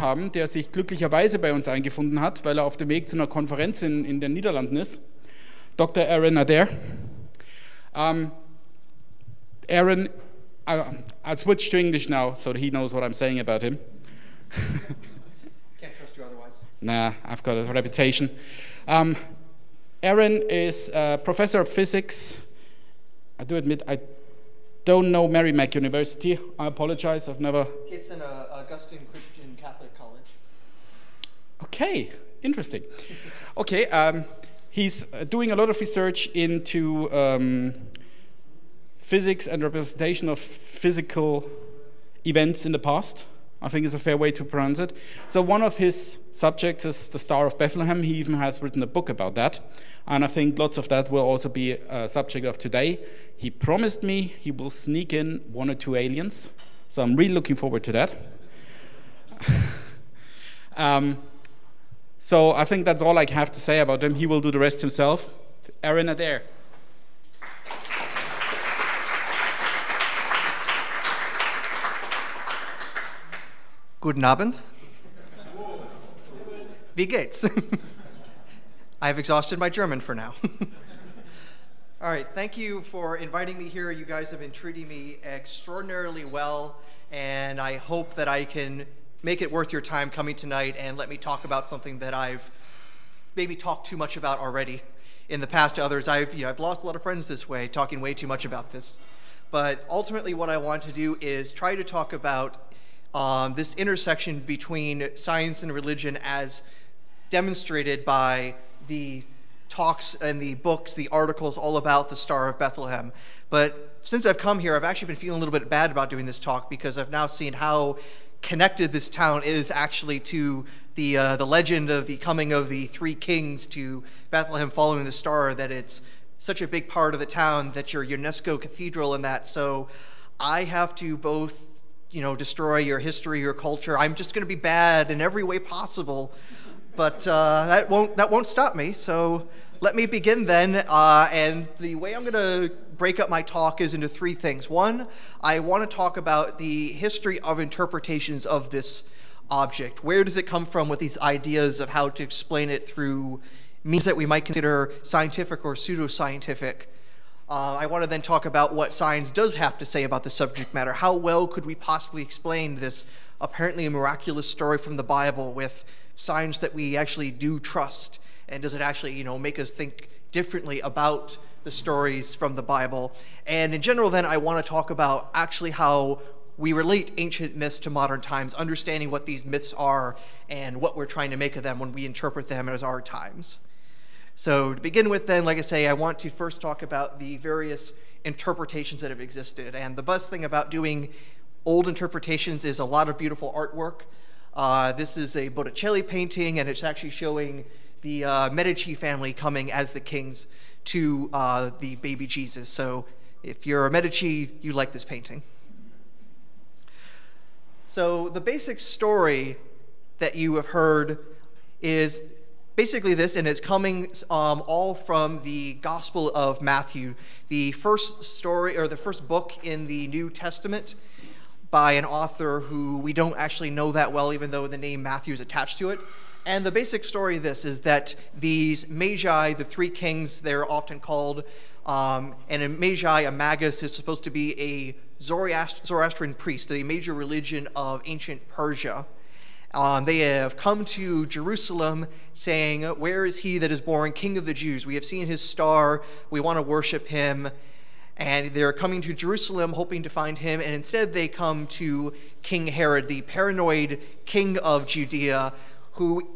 haben, der sich glücklicherweise bei uns eingefunden hat, weil er auf dem Weg zu einer Konferenz in den Niederlanden ist. Dr. Adair. Aaron, I'll switch to English now so that he knows what I'm saying about him. Can't trust you otherwise. Nah, I've got a reputation. Aaron is a professor of physics. I do admit I don't know Merrimack University. I apologize, I've never... It's an Augustine Christian Catholic college. Okay, interesting. Okay, he's doing a lot of research into physics and representation of physical events in the past. I think is a fair way to pronounce it. So one of his subjects is the Star of Bethlehem. He even has written a book about that. And I think lots of that will also be a subject of today. He promised me he will sneak in 1 or 2 aliens. So I'm really looking forward to that. So I think that's all I have to say about him. He will do the rest himself. Aaron Adair. Guten Abend. Wie geht's? I've exhausted my German for now. All right, thank you for inviting me here. You guys have been treating me extraordinarily well, and I hope that I can make it worth your time coming tonight and let me talk about something that I've maybe talked too much about already. In the past to others, I've lost a lot of friends this way, talking way too much about this. But ultimately what I want to do is try to talk about this intersection between science and religion as demonstrated by the talks and the books, the articles all about the Star of Bethlehem. But since I've come here, I've actually been feeling a little bit bad about doing this talk because I've now seen how connected this town is actually to the legend of the coming of the 3 kings to Bethlehem following the star, that it's such a big part of the town that your UNESCO cathedral and that. So I have to both destroy your history, your culture. I'm just going to be bad in every way possible, but that won't stop me. So let me begin then. And the way I'm going to break up my talk is into 3 things. One, I want to talk about the history of interpretations of this object. Where does it come from with these ideas of how to explain it through means that we might consider scientific or pseudoscientific? I want to then talk about what science does have to say about the subject matter. How well could we possibly explain this apparently miraculous story from the Bible with science that we actually do trust? And does it actually, make us think differently about the stories from the Bible? And in general, then, I want to talk about actually how we relate ancient myths to modern times, understanding what these myths are and what we're trying to make of them when we interpret them as our times. So to begin with then, like I say, I want to first talk about the various interpretations that have existed. And the best thing about doing old interpretations is a lot of beautiful artwork. This is a Botticelli painting, and it's actually showing the Medici family coming as the kings to the baby Jesus. So if you're a Medici, you like this painting. So the basic story that you have heard is basically this, and it's coming all from the Gospel of Matthew, the first story, or the first book in the New Testament by an author who we don't actually know that well, even though the name Matthew is attached to it. And the basic story of this is that these magi, the 3 kings, they're often called, and a magi, a magus, is supposed to be a Zoroastrian priest, a major religion of ancient Persia. They have come to Jerusalem saying, "Where is he that is born King of the Jews? We have seen his star. We want to worship him." And they're coming to Jerusalem hoping to find him, and instead they come to King Herod, the paranoid king of Judea, who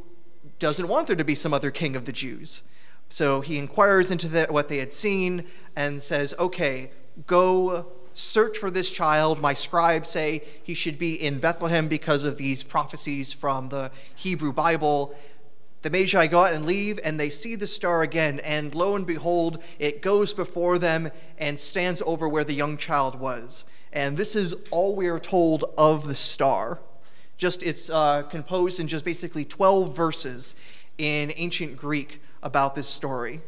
doesn't want there to be some other king of the Jews. So he inquires into what they had seen and says, "Okay, go search for this child. My scribes say he should be in Bethlehem because of these prophecies from the Hebrew Bible." The Magi go out and leave, and they see the star again, and lo and behold, it goes before them and stands over where the young child was. And this is all we are told of the star. It's composed in just basically 12 verses in ancient Greek about this story.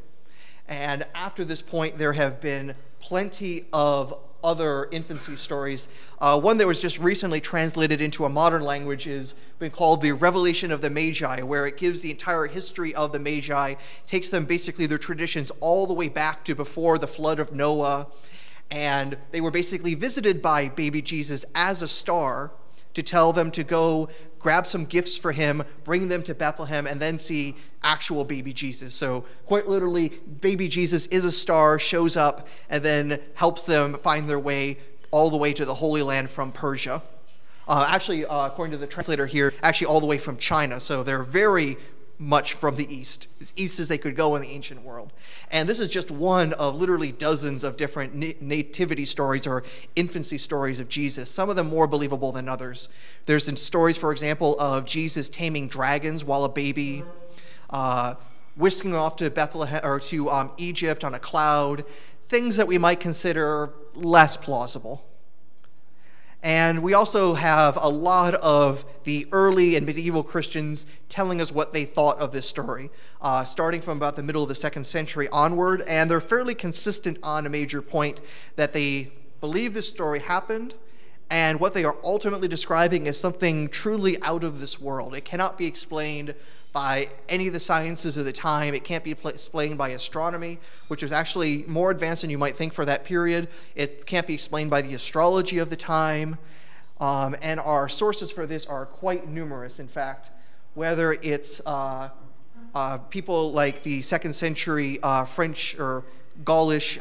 And after this point, there have been plenty of other infancy stories. One that was just recently translated into a modern language is been called the Revelation of the Magi, where it gives the entire history of the Magi, takes them basically their traditions all the way back to before the flood of Noah, and they were basically visited by baby Jesus as a star to tell them to go grab some gifts for him, bring them to Bethlehem, and then see actual baby Jesus. So quite literally, baby Jesus is a star, shows up, and then helps them find their way all the way to the Holy Land from Persia. Actually, according to the translator here, actually all the way from China. So they're very much from the east, as east as they could go in the ancient world. And this is just one of literally dozens of different nativity stories or infancy stories of Jesus, some of them more believable than others. There's some stories, for example, of Jesus taming dragons while a baby, whisking off to Bethlehem or to Egypt on a cloud, things that we might consider less plausible. And we also have a lot of the early and medieval Christians telling us what they thought of this story, starting from about the middle of the 2nd century onward, and they're fairly consistent on a major point that they believe this story happened, and what they are ultimately describing is something truly out of this world. It cannot be explained by any of the sciences of the time. It can't be explained by astronomy, which was actually more advanced than you might think for that period. It can't be explained by the astrology of the time. And our sources for this are quite numerous, in fact, whether it's people like the 2nd century French or Gaulish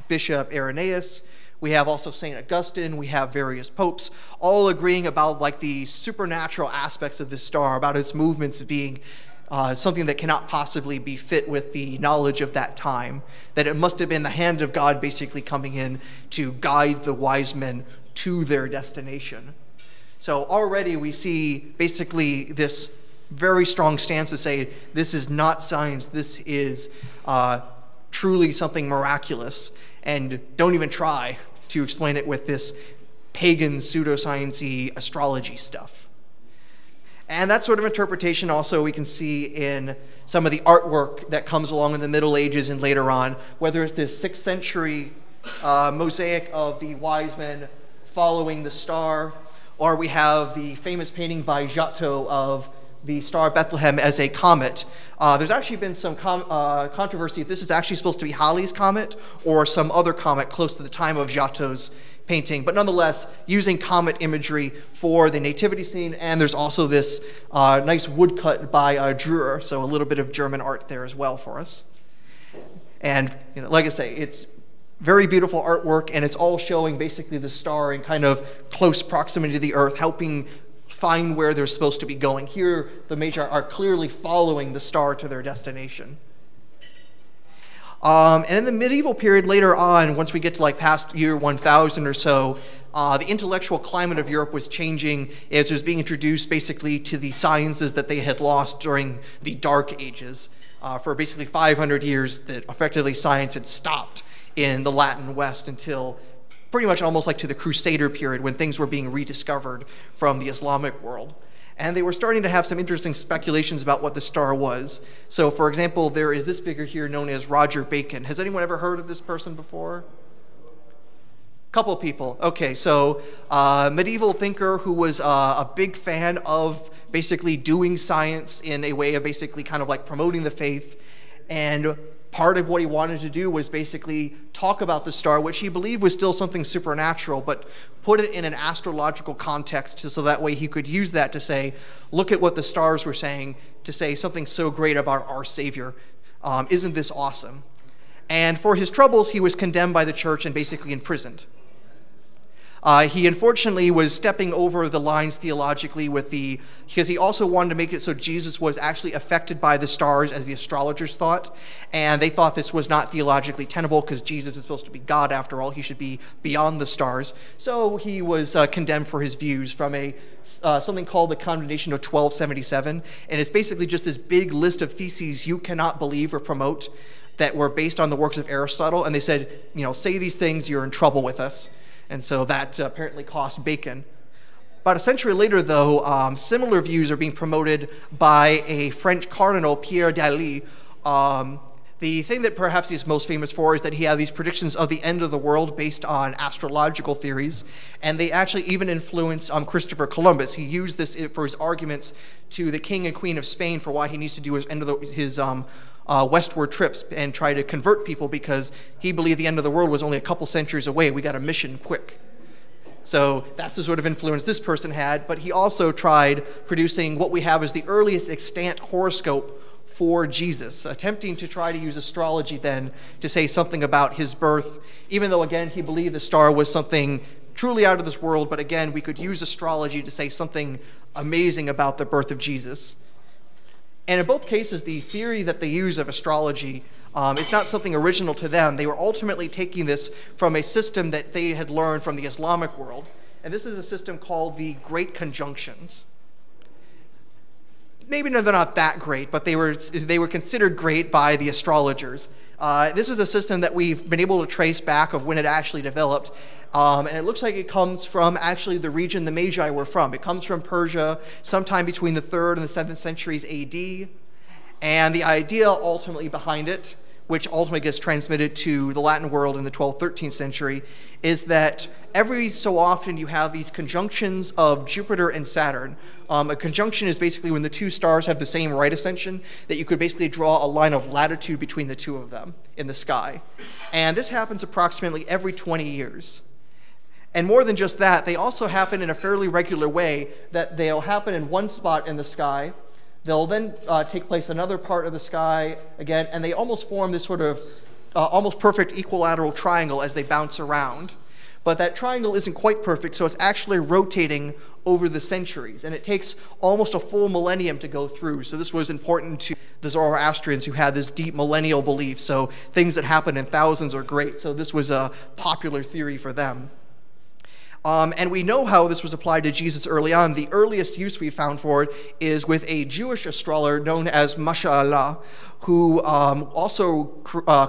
Bishop Irenaeus. We have also St. Augustine, we have various popes, all agreeing about like the supernatural aspects of this star, about its movements being something that cannot possibly be fit with the knowledge of that time, that it must have been the hand of God basically coming in to guide the wise men to their destination. So already we see basically this very strong stance to say this is not science, this is truly something miraculous, and don't even try to explain it with this pagan pseudoscience-y astrology stuff. And that sort of interpretation also we can see in some of the artwork that comes along in the Middle Ages and later on, whether it's this 6th century mosaic of the wise men following the star, or we have the famous painting by Giotto of the Star of Bethlehem as a comet. There's actually been some controversy if this is actually supposed to be Halley's comet or some other comet close to the time of Giotto's painting, but nonetheless, using comet imagery for the nativity scene, and there's also this nice woodcut by Dürer, so a little bit of German art there as well for us. And like I say, it's very beautiful artwork, and it's all showing basically the star in kind of close proximity to the Earth, helping find where they're supposed to be going. Here, the Magi are clearly following the star to their destination. And in the medieval period later on, once we get to like past year 1000 or so, the intellectual climate of Europe was changing as it was being introduced basically to the sciences that they had lost during the Dark Ages. For basically 500 years, that effectively science had stopped in the Latin West until pretty much almost like to the Crusader period when things were being rediscovered from the Islamic world. And they were starting to have some interesting speculations about what the star was. So for example, there is this figure here known as Roger Bacon. Has anyone ever heard of this person before? Couple people. Okay, so medieval thinker who was a big fan of basically doing science in a way of basically kind of like promoting the faith. And part of what he wanted to do was basically talk about the star, which he believed was still something supernatural, but put it in an astrological context so that way he could use that to say, look at what the stars were saying, to say something so great about our Savior. Isn't this awesome? And for his troubles, he was condemned by the church and basically imprisoned. He unfortunately was stepping over the lines theologically because he also wanted to make it so Jesus was actually affected by the stars as the astrologers thought, and they thought this was not theologically tenable because Jesus is supposed to be God after all. He should be beyond the stars. So he was condemned for his views from something called the Condemnation of 1277, and it's basically just this big list of theses you cannot believe or promote that were based on the works of Aristotle, and they said, say these things, you're in trouble with us. And so that apparently cost Bacon. About a century later, though, similar views are being promoted by a French cardinal, Pierre Daly, The thing that perhaps he's most famous for is that he had these predictions of the end of the world based on astrological theories, and they actually even influenced Christopher Columbus. He used this for his arguments to the King and Queen of Spain for why he needs to do his westward trips and try to convert people, because he believed the end of the world was only a couple centuries away. We got a mission quick. So that's the sort of influence this person had, but he also tried producing what we have as the earliest extant horoscope for Jesus, attempting to try to use astrology then to say something about his birth, even though, again, he believed the star was something truly out of this world, but again, we could use astrology to say something amazing about the birth of Jesus. And in both cases, the theory that they use of astrology, it's not something original to them. They were ultimately taking this from a system that they had learned from the Islamic world, and this is a system called the Great Conjunctions. Maybe they're not that great, but they were considered great by the astrologers. This is a system that we've been able to trace back of when it actually developed, and it looks like it comes from actually the region the Magi were from. It comes from Persia, sometime between the 3rd and the 7th centuries AD, and the idea ultimately behind it, which ultimately gets transmitted to the Latin world in the 12th, 13th century, is that every so often you have these conjunctions of Jupiter and Saturn. A conjunction is basically when the two stars have the same right ascension, that you could basically draw a line of latitude between the two of them in the sky. And this happens approximately every 20 years. And more than just that, they also happen in a fairly regular way, that they'll happen in one spot in the sky. They'll then take place in another part of the sky again, and they almost form this sort of almost perfect equilateral triangle as they bounce around. But that triangle isn't quite perfect, so it's actually rotating over the centuries, and it takes almost a full millennium to go through. So this was important to the Zoroastrians, who had this deep millennial belief. So things that happen in thousands are great. So this was a popular theory for them. And we know how this was applied to Jesus early on. The earliest use we found for it is with a Jewish astrologer known as Mashallah, who also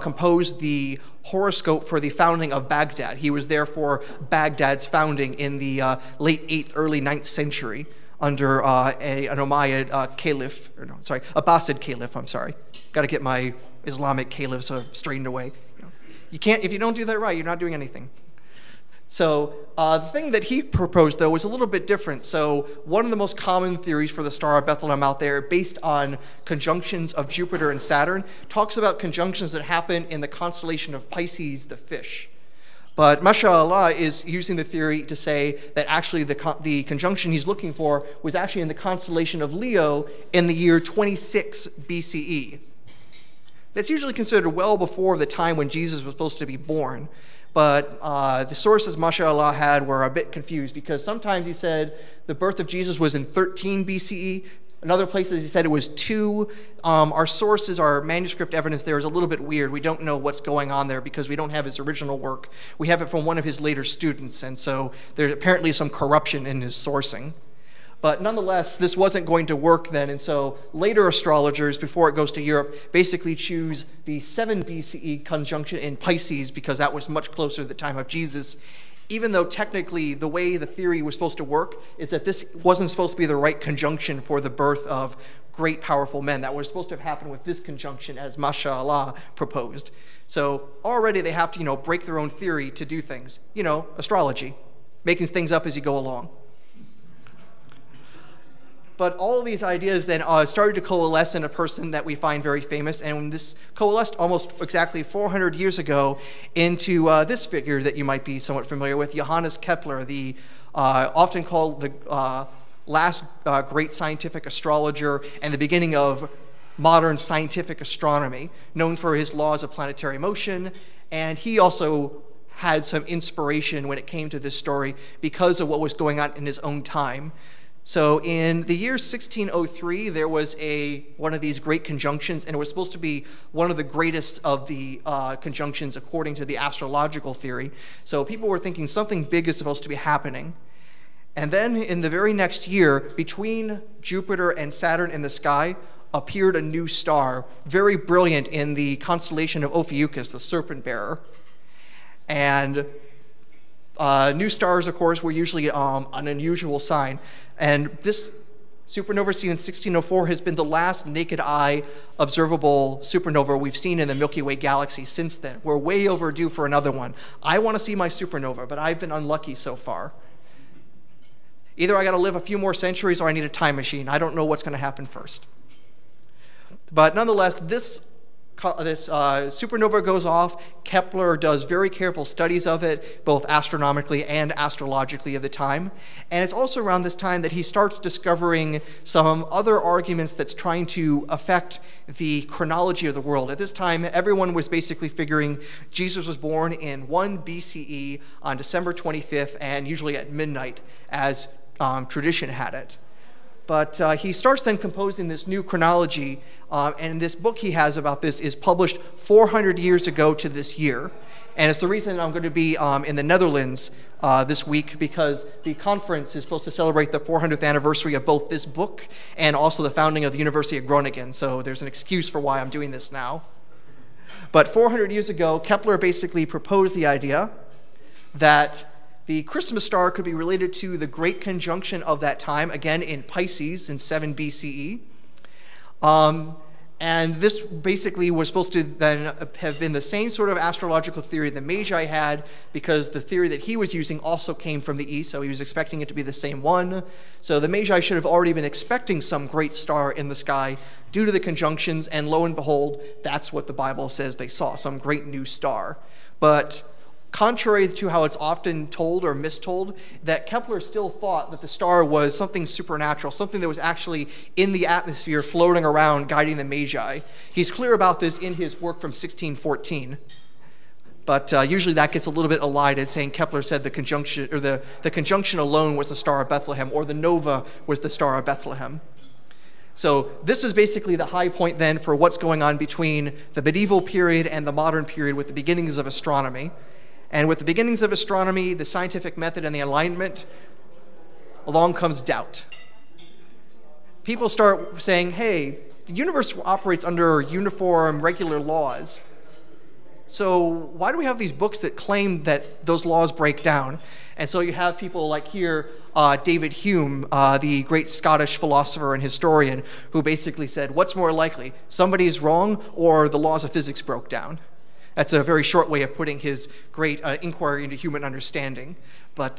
composed the horoscope for the founding of Baghdad. He was there for Baghdad's founding in the late 8th, early 9th century under an Umayyad caliph, or no, sorry, Abbasid caliph, I'm sorry. Got to get my Islamic caliphs straightened away. You can't, if you don't do that right, you're not doing anything. So the thing that he proposed, though, was a little bit different. So one of the most common theories for the Star of Bethlehem out there, based on conjunctions of Jupiter and Saturn, talks about conjunctions that happen in the constellation of Pisces, the fish. But Mashallah is using the theory to say that actually the conjunction he's looking for was actually in the constellation of Leo in the year 26 BCE. That's usually considered well before the time when Jesus was supposed to be born. But the sources Mashallah had were a bit confused, because sometimes he said the birth of Jesus was in 13 BCE. In other places he said it was 2. Our sources, our manuscript evidence there is a little bit weird. We don't know what's going on there because we don't have his original work. We have it from one of his later students, and so there's apparently some corruption in his sourcing. But nonetheless, this wasn't going to work then, and so later astrologers, before it goes to Europe, basically choose the 7 BCE conjunction in Pisces, because that was much closer to the time of Jesus, even though technically the way the theory was supposed to work is that this wasn't supposed to be the right conjunction for the birth of great, powerful men. That was supposed to have happened with this conjunction, as Mashallah proposed. So already they have to, break their own theory to do things. Astrology, making things up as you go along. But all of these ideas then started to coalesce in a person that we find very famous, and this coalesced almost exactly 400 years ago into this figure that you might be somewhat familiar with, Johannes Kepler, the often called the last great scientific astrologer and the beginning of modern scientific astronomy, known for his laws of planetary motion. And he also had some inspiration when it came to this story because of what was going on in his own time. So in the year 1603, there was one of these great conjunctions, and it was supposed to be one of the greatest of the conjunctions according to the astrological theory. So people were thinking something big is supposed to be happening. And then in the very next year, between Jupiter and Saturn in the sky, appeared a new star, very brilliant, in the constellation of Ophiuchus, the serpent bearer. And new stars, of course, were usually an unusual sign. And this Supernova seen in 1604 has been the last naked eye observable supernova we've seen in the Milky Way galaxy since then. We're way overdue for another one. I want to see my supernova, but I've been unlucky so far. Either I got to live a few more centuries or I need a time machine. I don't know what's going to happen first. But nonetheless, this supernova goes off. Kepler does very careful studies of it, both astronomically and astrologically of the time. And it's also around this time that he starts discovering some other arguments that's trying to affect the chronology of the world. At this time, everyone was basically figuring Jesus was born in 1 BCE on December 25th, and usually at midnight, as tradition had it. But he starts then composing this new chronology, and this book he has about this is published 400 years ago to this year. And it's the reason I'm going to be in the Netherlands this week, because the conference is supposed to celebrate the 400th anniversary of both this book and also the founding of the University of Groningen. So there's an excuse for why I'm doing this now. But 400 years ago, Kepler basically proposed the idea that the Christmas star could be related to the Great Conjunction of that time, again in Pisces in 7 BCE. And this basically was supposed to then have been the same sort of astrological theory the Magi had, because the theory that he was using also came from the east, so he was expecting it to be the same one. So the Magi should have already been expecting some great star in the sky due to the conjunctions, and lo and behold, that's what the Bible says they saw, some great new star. But contrary to how it's often told or mistold, that Kepler still thought that the star was something supernatural, something that was actually in the atmosphere floating around guiding the Magi. He's clear about this in his work from 1614. But usually that gets a little bit elided, saying Kepler said the conjunction, or the conjunction alone was the Star of Bethlehem, or the nova was the Star of Bethlehem. So this is basically the high point then for what's going on between the medieval period and the modern period, with the beginnings of astronomy. And with the beginnings of astronomy, the scientific method, and the Enlightenment, along comes doubt. People start saying, hey, the universe operates under uniform, regular laws. So why do we have these books that claim that those laws break down? And so you have people like here, David Hume, the great Scottish philosopher and historian, who basically said, what's more likely, somebody's wrong or the laws of physics broke down? That's a very short way of putting his great inquiry into human understanding. But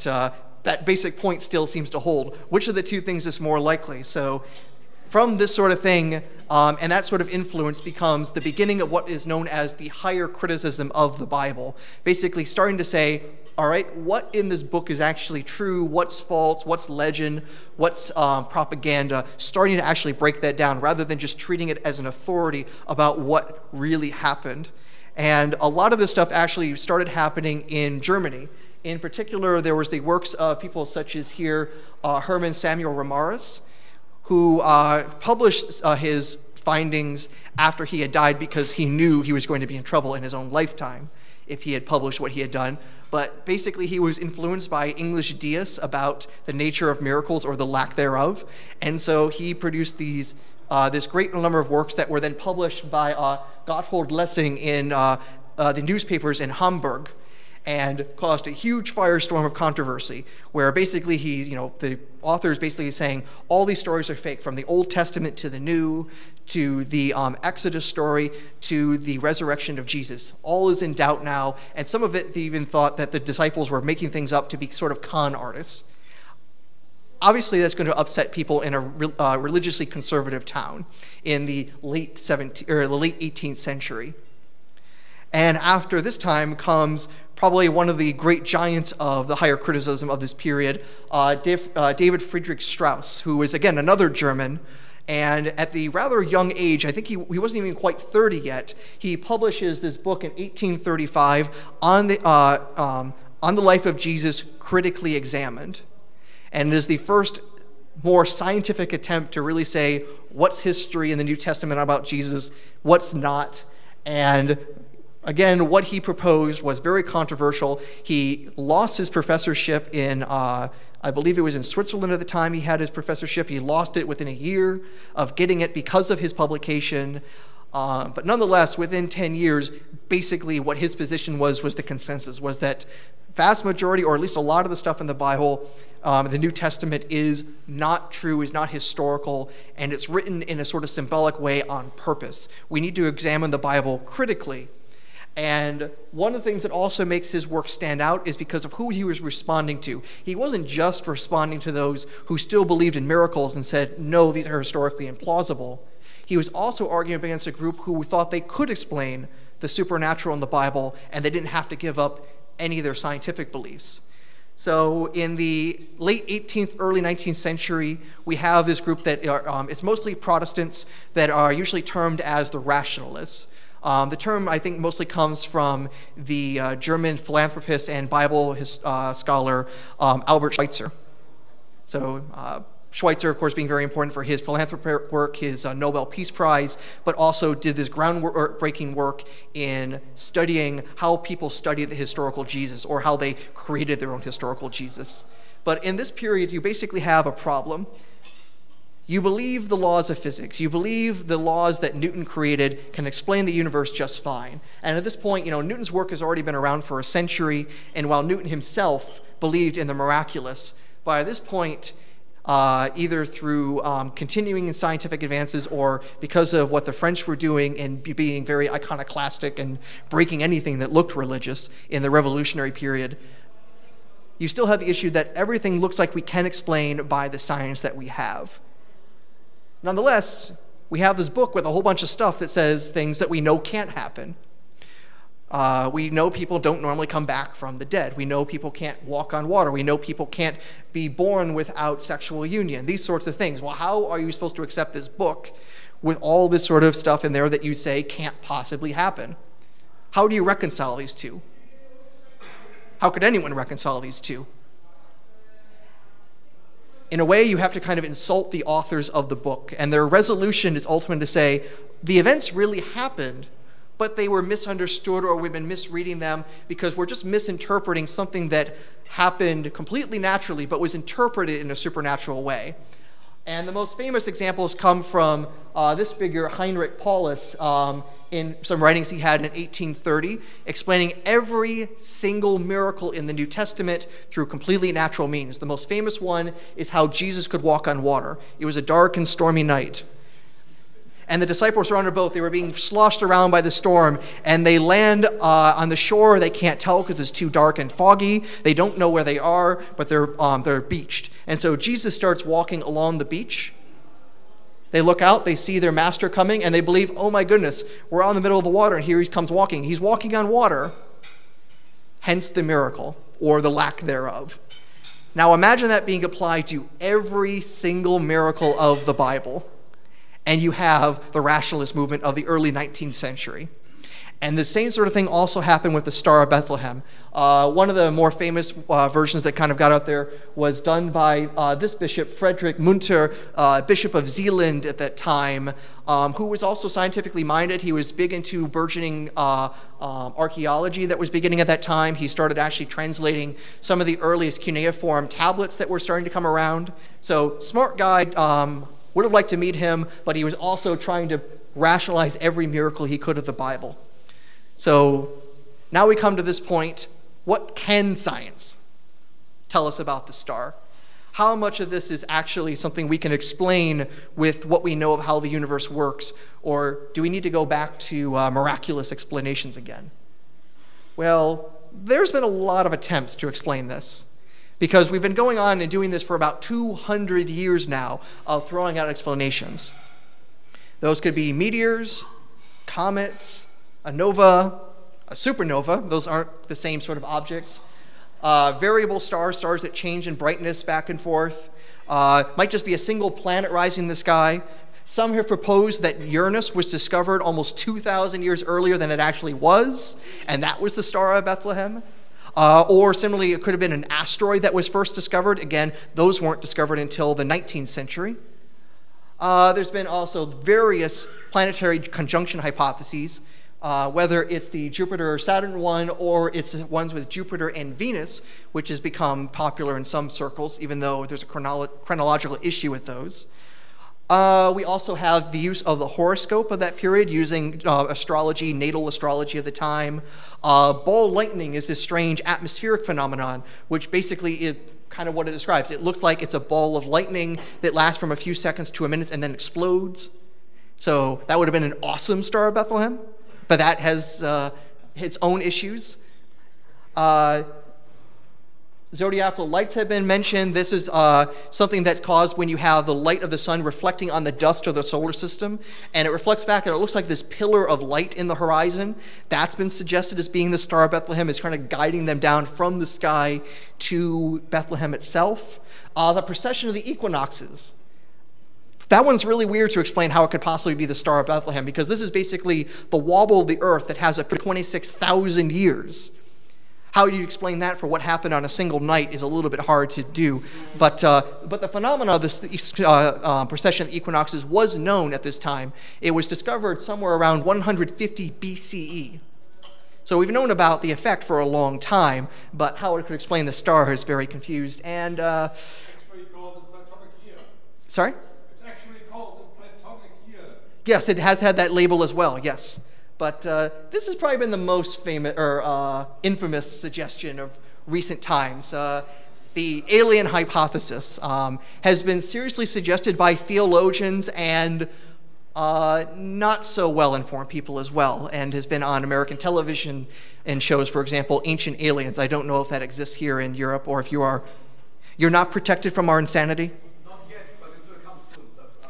that basic point still seems to hold. Which of the two things is more likely? So from this sort of thing, and that sort of influence becomes the beginning of what is known as the higher criticism of the Bible. Basically starting to say, all right, what in this book is actually true, what's false, what's legend, what's propaganda, starting to actually break that down rather than just treating it as an authority about what really happened. And a lot of this stuff actually started happening in Germany. In particular, there was the works of people such as here, Hermann Samuel Reimarus, who published his findings after he had died, because he knew he was going to be in trouble in his own lifetime if he had published what he had done. But basically, he was influenced by English deists about the nature of miracles or the lack thereof. And so he produced these this great number of works that were then published by Gotthold Lessing in the newspapers in Hamburg, and caused a huge firestorm of controversy, where basically the author is basically saying all these stories are fake, from the Old Testament to the New, to the Exodus story, to the resurrection of Jesus. All is in doubt now, and some of it they even thought that the disciples were making things up to be sort of con artists. Obviously, that's going to upset people in a religiously conservative town in the late 18th century. And after this time comes probably one of the great giants of the higher criticism of this period, David Friedrich Strauss, who is, again, another German. And at the rather young age, I think he wasn't even quite 30 yet, he publishes this book in 1835 on the life of Jesus, critically examined. And it is the first more scientific attempt to really say what's history in the New Testament about Jesus, what's not. And again, what he proposed was very controversial. He lost his professorship in, I believe it was in Switzerland at the time he had his professorship. He lost it within a year of getting it because of his publication. But nonetheless, within 10 years, basically what his position was the consensus, was that vast majority, or at least a lot of the stuff in the Bible, the New Testament, is not true, is not historical, and it's written in a sort of symbolic way on purpose. We need to examine the Bible critically. And one of the things that also makes his work stand out is because of who he was responding to. He wasn't just responding to those who still believed in miracles and said, no, these are historically implausible. He was also arguing against a group who thought they could explain the supernatural in the Bible, and they didn't have to give up any of their scientific beliefs. So in the late 18th, early 19th century, we have this group that it's mostly Protestants that are usually termed as the rationalists. The term, I think, mostly comes from the German philanthropist and Bible scholar Albert Schweitzer. So Schweitzer, of course, being very important for his philanthropic work, his Nobel Peace Prize, but also did this groundbreaking work in studying how people studied the historical Jesus, or how they created their own historical Jesus. But in this period, you basically have a problem. You believe the laws of physics. You believe the laws that Newton created can explain the universe just fine. And at this point, Newton's work has already been around for a century, and while Newton himself believed in the miraculous, by this point, either through continuing in scientific advances or because of what the French were doing and being very iconoclastic and breaking anything that looked religious in the Revolutionary period, you still have the issue that everything looks like we can explain by the science that we have. Nonetheless, we have this book with a whole bunch of stuff that says things that we know can't happen. We know people don't normally come back from the dead. We know people can't walk on water. We know people can't be born without sexual union, these sorts of things. Well, how are you supposed to accept this book with all this sort of stuff in there that you say can't possibly happen? How do you reconcile these two? How could anyone reconcile these two? In a way, you have to kind of insult the authors of the book, and their resolution is ultimately to say, the events really happened, but they were misunderstood, or we've been misreading them because we're just misinterpreting something that happened completely naturally but was interpreted in a supernatural way. And the most famous examples come from this figure, Heinrich Paulus, in some writings he had in 1830, explaining every single miracle in the New Testament through completely natural means. The most famous one is how Jesus could walk on water. It was a dark and stormy night, and the disciples were on a boat. They were being sloshed around by the storm, and they land on the shore. They can't tell because it's too dark and foggy. They don't know where they are, but they're beached. And so Jesus starts walking along the beach. They look out, they see their master coming, and they believe, oh my goodness, we're out in the middle of the water, and here he comes walking. He's walking on water, hence the miracle, or the lack thereof. Now imagine that being applied to every single miracle of the Bible, and you have the rationalist movement of the early 19th century. And the same sort of thing also happened with the Star of Bethlehem. One of the more famous versions that kind of got out there was done by this bishop, Frederick Munter, Bishop of Zeeland at that time, who was also scientifically minded. He was big into burgeoning archaeology that was beginning at that time. He started actually translating some of the earliest cuneiform tablets that were starting to come around. So smart guy, would have liked to meet him, but he was also trying to rationalize every miracle he could of the Bible. So now we come to this point. What can science tell us about the star? How much of this is actually something we can explain with what we know of how the universe works, or do we need to go back to miraculous explanations again? Well, there's been a lot of attempts to explain this, because we've been going on and doing this for about 200 years now of throwing out explanations. Those could be meteors, comets, a nova, a supernova. Those aren't the same sort of objects. Variable stars, stars that change in brightness back and forth. Might just be a single planet rising in the sky. Some have proposed that Uranus was discovered almost 2,000 years earlier than it actually was, and that was the Star of Bethlehem. Or similarly, it could have been an asteroid that was first discovered. Again, those weren't discovered until the 19th century. There's been also various planetary conjunction hypotheses, whether it's the Jupiter or Saturn one, or it's ones with Jupiter and Venus, which has become popular in some circles, even though there's a chronological issue with those. We also have the use of the horoscope of that period, using astrology, natal astrology of the time. Ball lightning is this strange atmospheric phenomenon, which basically is kind of what it describes. It looks like it's a ball of lightning that lasts from a few seconds to a minute and then explodes. So that would have been an awesome Star of Bethlehem, but that has its own issues. Zodiacal lights have been mentioned. This is something that's caused when you have the light of the sun reflecting on the dust of the solar system, and it reflects back, and it looks like this pillar of light in the horizon. That's been suggested as being the Star of Bethlehem. It's kind of guiding them down from the sky to Bethlehem itself. The procession of the equinoxes. That one's really weird to explain how it could possibly be the Star of Bethlehem, because this is basically the wobble of the earth that has a 26,000 years. How do you explain that for what happened on a single night is a little bit hard to do. But the phenomena of this procession of the equinoxes was known at this time. It was discovered somewhere around 150 BCE. So we've known about the effect for a long time, but how it could explain the star is very confused. And actually called the Platonic year. Sorry? It's actually called the Platonic year. Yes, it has had that label as well, yes. But this has probably been the most famous or infamous suggestion of recent times. The alien hypothesis has been seriously suggested by theologians and not so well-informed people as well, and has been on American television and shows, for example, Ancient Aliens. I don't know if that exists here in Europe, or if you're not protected from our insanity.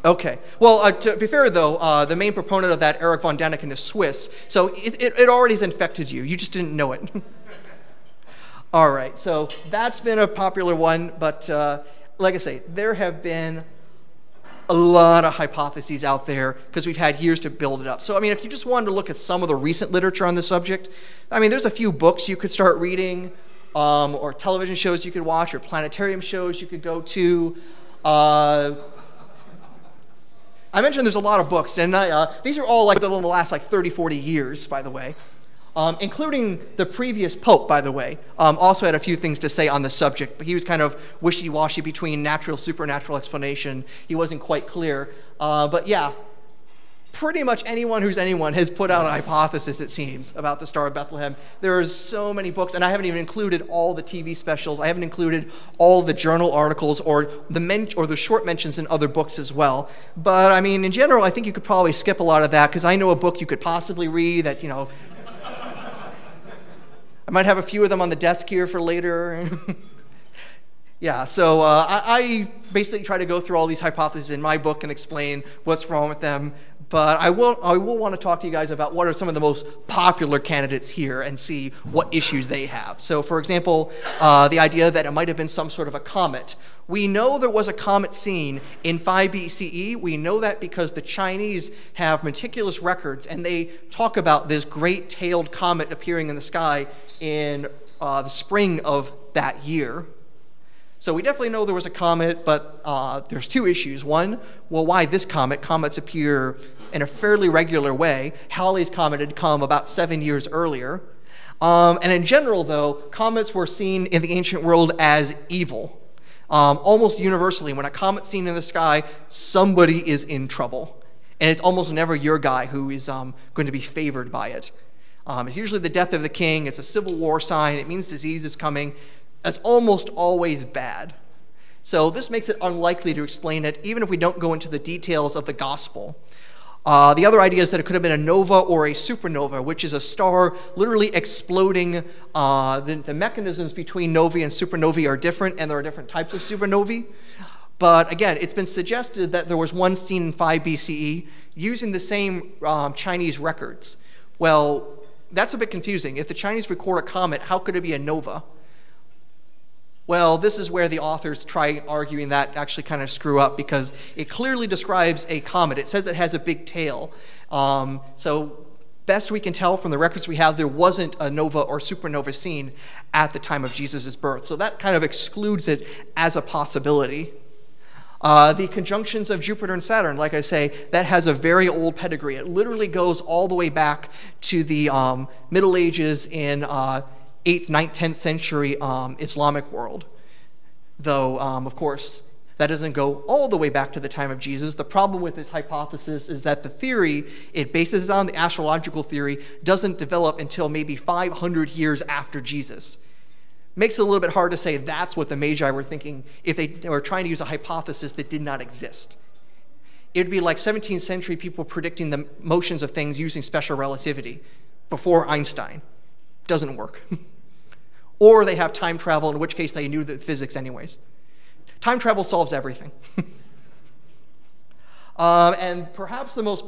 Okay. Well, to be fair, though, the main proponent of that, Erich von Däniken, is Swiss, so it already has infected you. You just didn't know it. All right, so that's been a popular one, but like I say, there have been a lot of hypotheses out there because we've had years to build it up. So, I mean, if you just wanted to look at some of the recent literature on the subject, I mean, there's a few books you could start reading, or television shows you could watch, or planetarium shows you could go to. I mentioned there's a lot of books, and these are all like in the last like 30, 40 years, by the way, including the previous pope, by the way, also had a few things to say on the subject, but he was kind of wishy-washy between natural, supernatural explanation. He wasn't quite clear, but yeah, pretty much anyone who's anyone has put out a hypothesis, it seems, about the Star of Bethlehem. There are so many books, and I haven't even included all the TV specials. I haven't included all the journal articles or the short mentions in other books as well. But I mean, in general, I think you could probably skip a lot of that, because I know a book you could possibly read that, you know, I might have a few of them on the desk here for later. Yeah, so I basically try to go through all these hypotheses in my book and explain what's wrong with them. But I will want to talk to you guys about what are some of the most popular candidates here and see what issues they have. So, for example, the idea that it might have been some sort of a comet. We know there was a comet seen in 5 BCE. We know that because the Chinese have meticulous records, and they talk about this great tailed comet appearing in the sky in the spring of that year. So we definitely know there was a comet, but there's two issues. One, well, why this comet? Comets appear in a fairly regular way. Halley's comet had come about 7 years earlier. And in general, though, comets were seen in the ancient world as evil. Almost universally, when a comet's seen in the sky, somebody is in trouble. And it's almost never your guy who is going to be favored by it. It's usually the death of the king. It's a civil war sign. It means disease is coming. It's almost always bad. So this makes it unlikely to explain it, even if we don't go into the details of the gospel. The other idea is that it could have been a nova or a supernova, which is a star literally exploding. The mechanisms between novae and supernovae are different, and there are different types of supernovae. But again, it's been suggested that there was one seen in 5 BCE using the same Chinese records. Well, that's a bit confusing. If the Chinese record a comet, how could it be a nova? Well, this is where the authors try arguing that actually kind of screw up, because it clearly describes a comet. It says it has a big tail. So best we can tell from the records we have, there wasn't a nova or supernova seen at the time of Jesus' birth. So that kind of excludes it as a possibility. The conjunctions of Jupiter and Saturn, like I say, that has a very old pedigree. It literally goes all the way back to the Middle Ages in 8th, 9th, 10th century Islamic world. Though, of course, That doesn't go all the way back to the time of Jesus. The problem with this hypothesis is that the theory it bases on, the astrological theory, doesn't develop until maybe 500 years after Jesus. Makes it a little bit hard to say that's what the Magi were thinking if they were trying to use a hypothesis that did not exist. It would be like 17th century people predicting the motions of things using special relativity before Einstein. Doesn't work. Or they have time travel, in which case they knew the physics anyways. Time travel solves everything. And perhaps the most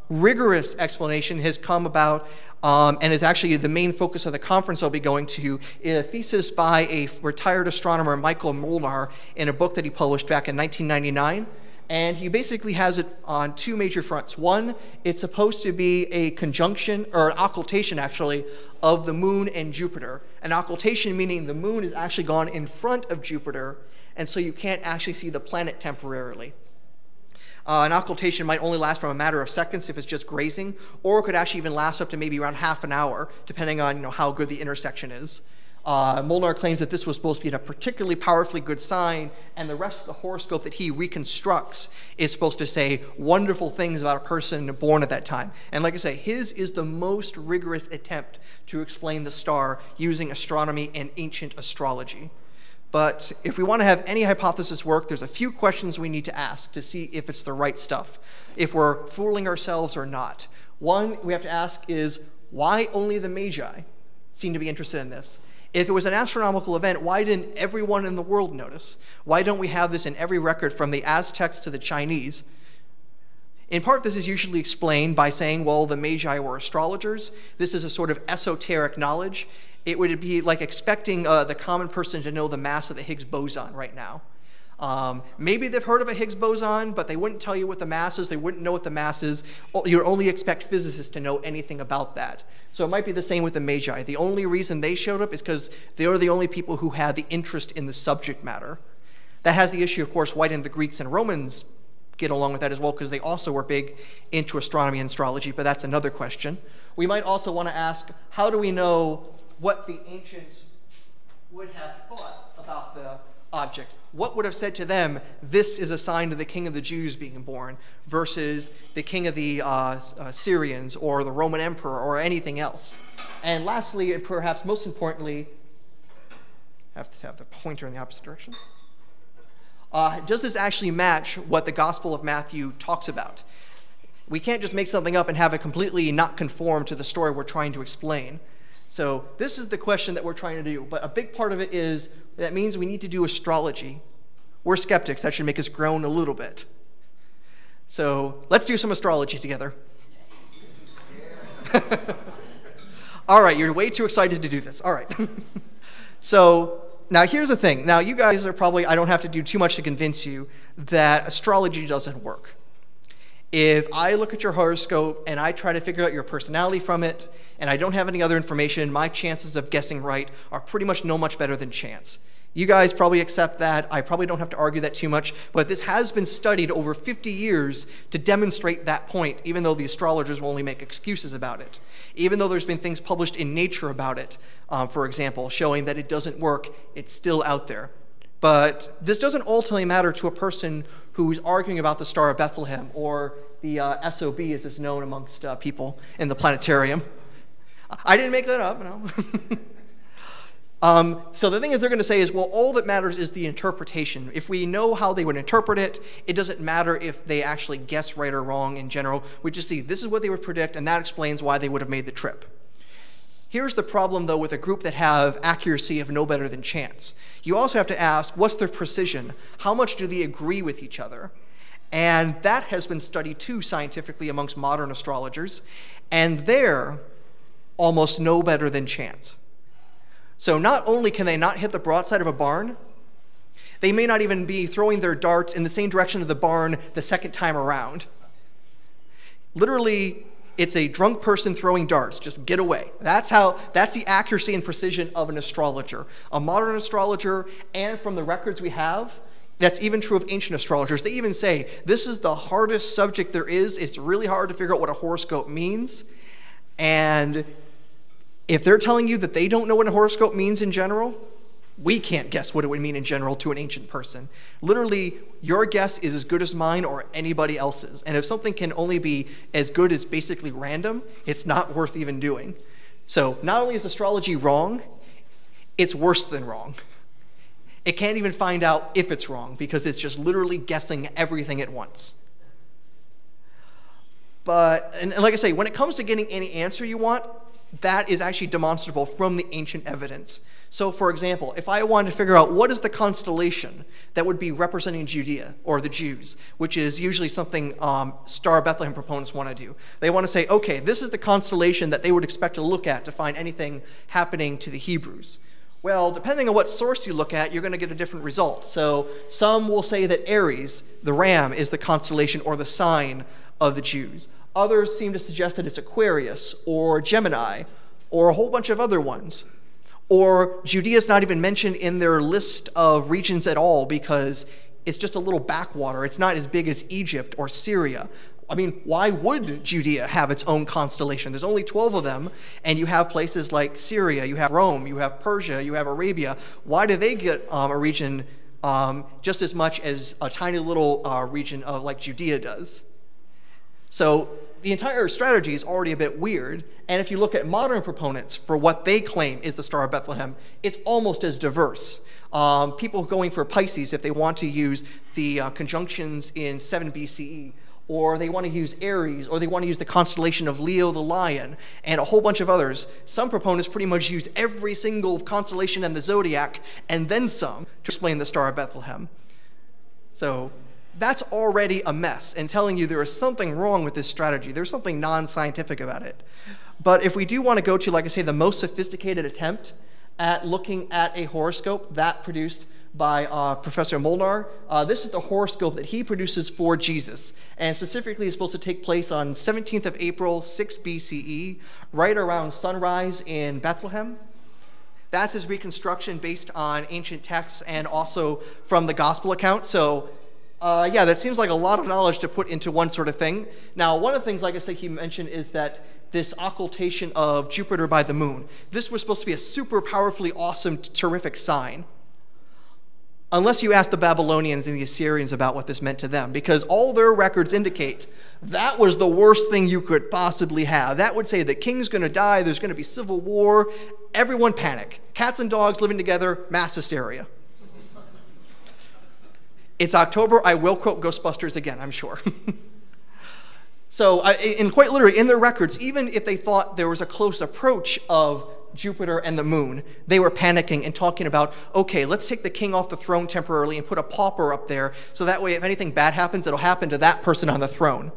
rigorous explanation has come about and is actually the main focus of the conference I'll be going to, a thesis by a retired astronomer, Michael Molnar, in a book that he published back in 1999. And he basically has it on two major fronts. One, it's supposed to be a conjunction, or an occultation actually, of the moon and Jupiter. An occultation meaning the moon is actually gone in front of Jupiter, and so you can't actually see the planet temporarily. An occultation might only last from a matter of seconds if it's just grazing, or it could actually even last up to maybe around half an hour, depending on how good the intersection is. Molnar claims that this was supposed to be a particularly powerfully good sign, and the rest of the horoscope that he reconstructs is supposed to say wonderful things about a person born at that time. And like I say, his is the most rigorous attempt to explain the star using astronomy and ancient astrology. But if we want to have any hypothesis work, there's a few questions we need to ask to see if it's the right stuff, if we're fooling ourselves or not. One we have to ask is, why only the Magi seem to be interested in this? If it was an astronomical event, why didn't everyone in the world notice? Why don't we have this in every record from the Aztecs to the Chinese? In part, this is usually explained by saying, well, the Magi were astrologers. This is a sort of esoteric knowledge. It would be like expecting the common person to know the mass of the Higgs boson right now. Maybe they've heard of a Higgs boson, but they wouldn't tell you what the mass is. They wouldn't know what the mass is. You would only expect physicists to know anything about that. So it might be the same with the Magi. The only reason they showed up is because they are the only people who had the interest in the subject matter. That has the issue, of course, why didn't the Greeks and Romans get along with that as well? Because they also were big into astronomy and astrology, but that's another question. We might also want to ask, how do we know what the ancients would have thought about the object? What would have said to them, this is a sign of the king of the Jews being born, versus the king of the Syrians or the Roman emperor or anything else? And lastly, and perhaps most importantly, have to have the pointer in the opposite direction. Does this actually match what the Gospel of Matthew talks about? We can't just make something up and have it completely not conform to the story we're trying to explain. So this is the question that we're trying to do. But a big part of it is that means we need to do astrology. We're skeptics. That should make us groan a little bit. So let's do some astrology together. All right, you're way too excited to do this. All right. So now here's the thing. Now you guys are probably, I don't have to do too much to convince you that astrology doesn't work. If I look at your horoscope and I try to figure out your personality from it, and I don't have any other information, my chances of guessing right are pretty much no much better than chance. You guys probably accept that. I probably don't have to argue that too much, but this has been studied over 50 years to demonstrate that point, even though the astrologers will only make excuses about it. Even though there's been things published in Nature about it, for example, showing that it doesn't work, it's still out there. But this doesn't ultimately matter to a person who's arguing about the Star of Bethlehem or the SOB as it's known amongst people in the planetarium. I didn't make that up, no. So the thing is they're going to say is, well, all that matters is the interpretation. If we know how they would interpret it, it doesn't matter if they actually guess right or wrong in general. We just see this is what they would predict, and that explains why they would have made the trip. Here's the problem, though, with a group that have accuracy of no better than chance. You also have to ask, what's their precision? How much do they agree with each other? And that has been studied, too, scientifically amongst modern astrologers. And they're almost no better than chance. So not only can they not hit the broadside of a barn, they may not even be throwing their darts in the same direction of the barn the second time around. Literally, it's a drunk person throwing darts. Just get away. That's the accuracy and precision of an astrologer. A modern astrologer, and from the records we have, that's even true of ancient astrologers. They even say, this is the hardest subject there is. It's really hard to figure out what a horoscope means. And if they're telling you that they don't know what a horoscope means in general, We can't guess what it would mean in general to an ancient person. Literally, your guess is as good as mine or anybody else's. And if something can only be as good as basically random, it's not worth even doing. So not only is astrology wrong, it's worse than wrong. It can't even find out if it's wrong because it's just literally guessing everything at once. And like I say, when it comes to getting any answer you want, that is actually demonstrable from the ancient evidence. So for example, if I wanted to figure out what is the constellation that would be representing Judea or the Jews, which is usually something Star of Bethlehem proponents want to do. They want to say, okay, this is the constellation that they would expect to look at to find anything happening to the Hebrews. Well, depending on what source you look at, you're going to get a different result. So some will say that Aries, the ram, is the constellation or the sign of the Jews. Others seem to suggest that it's Aquarius or Gemini or a whole bunch of other ones. Or Judea is not even mentioned in their list of regions at all because it's just a little backwater. It's not as big as Egypt or Syria. I mean, why would Judea have its own constellation? There's only 12 of them, and you have places like Syria, you have Rome, you have Persia, you have Arabia. Why do they get a region just as much as a tiny little region like Judea does? So the entire strategy is already a bit weird, and if you look at modern proponents for what they claim is the Star of Bethlehem, it's almost as diverse. People going for Pisces, if they want to use the conjunctions in 7 BCE, or they want to use Aries, or they want to use the constellation of Leo the lion, and a whole bunch of others. Some proponents pretty much use every single constellation in the zodiac, and then some, to explain the Star of Bethlehem. So that's already a mess, and telling you there is something wrong with this strategy. There's something non-scientific about it. But if we do want to go to, like I say, the most sophisticated attempt at looking at a horoscope, that produced by Professor Molnar. This is the horoscope that he produces for Jesus, and specifically is supposed to take place on 17th of April, 6 BCE, right around sunrise in Bethlehem. That's his reconstruction based on ancient texts and also from the gospel account. So yeah, that seems like a lot of knowledge to put into one sort of thing. Now, one of the things, like I say, he mentioned is that this occultation of Jupiter by the moon, this was supposed to be a super powerfully awesome, terrific sign. Unless you ask the Babylonians and the Assyrians about what this meant to them, because all their records indicate that was the worst thing you could possibly have. That would say the king's going to die, there's going to be civil war, everyone panic. Cats and dogs living together, mass hysteria. It's October, I will quote Ghostbusters again, I'm sure. So, and quite literally, in their records, even if they thought there was a close approach of Jupiter and the moon, they were panicking and talking about, okay, let's take the king off the throne temporarily and put a pauper up there, so that way if anything bad happens, it'll happen to that person on the throne.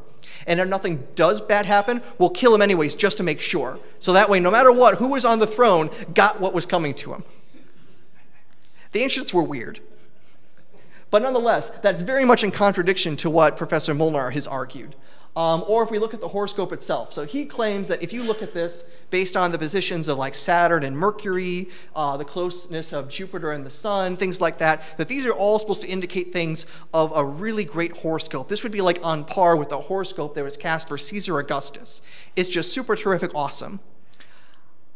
And if nothing does bad happen, we'll kill him anyways just to make sure. So that way, no matter what, who was on the throne got what was coming to him. The ancients were weird. But nonetheless, that's very much in contradiction to what Professor Molnar has argued. Or if we look at the horoscope itself. So he claims that if you look at this based on the positions of like Saturn and Mercury, the closeness of Jupiter and the sun, things like that, that these are all supposed to indicate things of a really great horoscope. This would be like on par with the horoscope that was cast for Caesar Augustus. It's just super terrific awesome.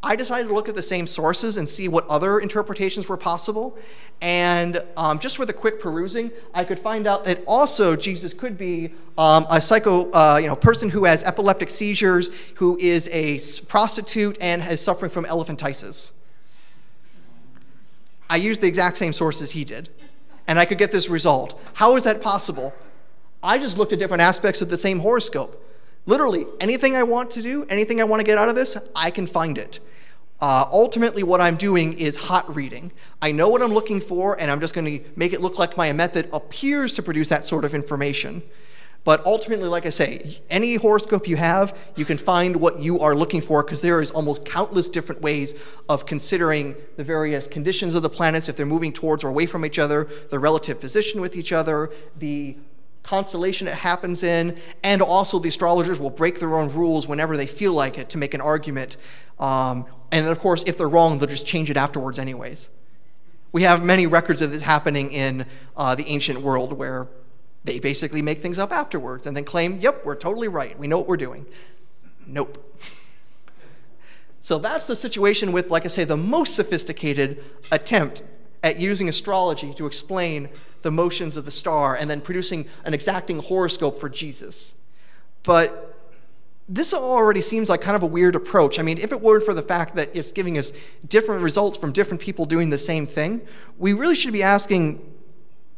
I decided to look at the same sources and see what other interpretations were possible. And just with a quick perusing, I could find out that also Jesus could be a person who has epileptic seizures, who is a prostitute and is suffering from elephantiasis. I used the exact same sources he did, and I could get this result. How is that possible? I just looked at different aspects of the same horoscope. Literally, anything I want to do, anything I want to get out of this, I can find it. Ultimately, what I'm doing is hot reading. I know what I'm looking for, and I'm just going to make it look like my method appears to produce that sort of information. But ultimately, like I say, any horoscope you have, you can find what you are looking for, because there is almost countless different ways of considering the various conditions of the planets, if they're moving towards or away from each other, the relative position with each other, the constellation it happens in, and also the astrologers will break their own rules whenever they feel like it to make an argument. And of course, if they're wrong, they'll just change it afterwards anyways. We have many records of this happening in the ancient world where they basically make things up afterwards and then claim, yep, we're totally right. We know what we're doing. Nope. So that's the situation with, like I say, the most sophisticated attempt at using astrology to explain the motions of the star and then producing an exacting horoscope for Jesus. But this already seems like kind of a weird approach. I mean, if it weren't for the fact that it's giving us different results from different people doing the same thing, we really should be asking,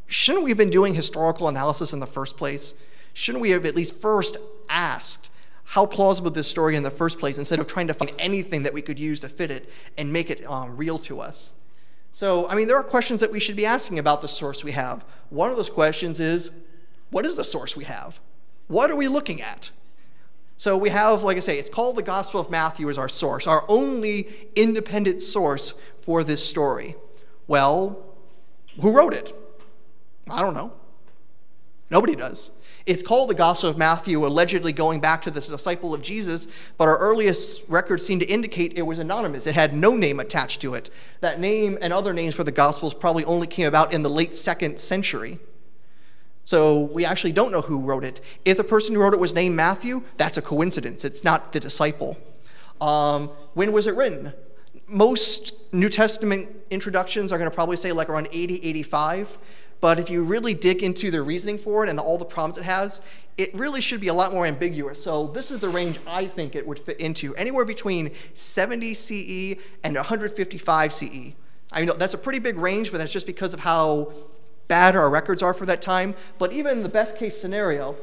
shouldn't we have been doing historical analysis in the first place? Shouldn't we have at least first asked how plausible this story in the first place, instead of trying to find anything that we could use to fit it and make it real to us? So, I mean, there are questions that we should be asking about the source we have. One of those questions is, what is the source we have? What are we looking at? So we have, like I say, it's called the Gospel of Matthew as our source, our only independent source for this story. Well, who wrote it? I don't know. Nobody does. It's called the Gospel of Matthew, allegedly going back to this disciple of Jesus, but our earliest records seem to indicate it was anonymous. It had no name attached to it. That name and other names for the Gospels probably only came about in the late 2nd century. So we actually don't know who wrote it. If the person who wrote it was named Matthew, that's a coincidence. It's not the disciple. When was it written? Most New Testament introductions are going to probably say like around 80, 85. But if you really dig into the reasoning for it and all the problems it has, it really should be a lot more ambiguous. So this is the range I think it would fit into, anywhere between 70 CE and 155 CE. I mean, that's a pretty big range, but that's just because of how bad our records are for that time. But even in the best case scenario,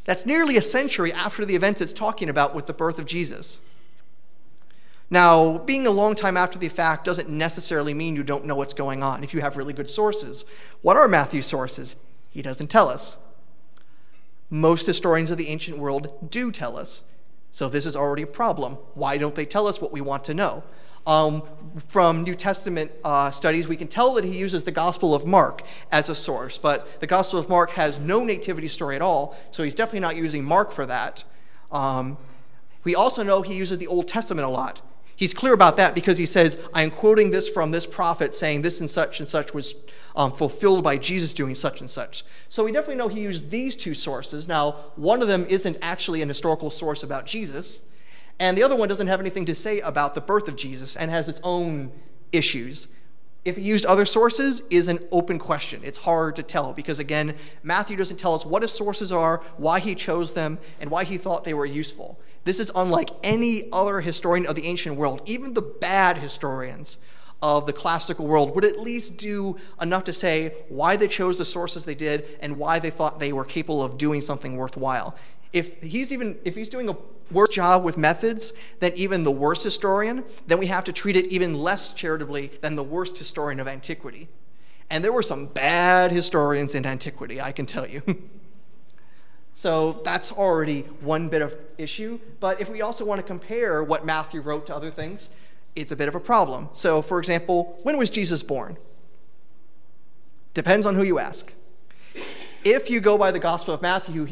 that's nearly a century after the events it's talking about with the birth of Jesus. Now, being a long time after the fact doesn't necessarily mean you don't know what's going on if you have really good sources. What are Matthew's sources? He doesn't tell us. Most historians of the ancient world do tell us. So this is already a problem. Why don't they tell us what we want to know? From New Testament studies, we can tell that he uses the Gospel of Mark as a source, but the Gospel of Mark has no nativity story at all, so he's definitely not using Mark for that. We also know he uses the Old Testament a lot. He's clear about that because he says, I am quoting this from this prophet saying this and such was fulfilled by Jesus doing such and such. So we definitely know he used these two sources. Now, one of them isn't actually an historical source about Jesus, and the other one doesn't have anything to say about the birth of Jesus and has its own issues. If he used other sources is an open question. It's hard to tell because, again, Matthew doesn't tell us what his sources are, why he chose them, and why he thought they were useful. This is unlike any other historian of the ancient world. Even the bad historians of the classical world would at least do enough to say why they chose the sources they did and why they thought they were capable of doing something worthwhile. If he's doing a worse job with methods than even the worst historian, then we have to treat it even less charitably than the worst historian of antiquity. And there were some bad historians in antiquity, I can tell you. So that's already one bit of issue. But if we also want to compare what Matthew wrote to other things, it's a bit of a problem. So, for example, when was Jesus born? Depends on who you ask. If you go by the Gospel of Matthew,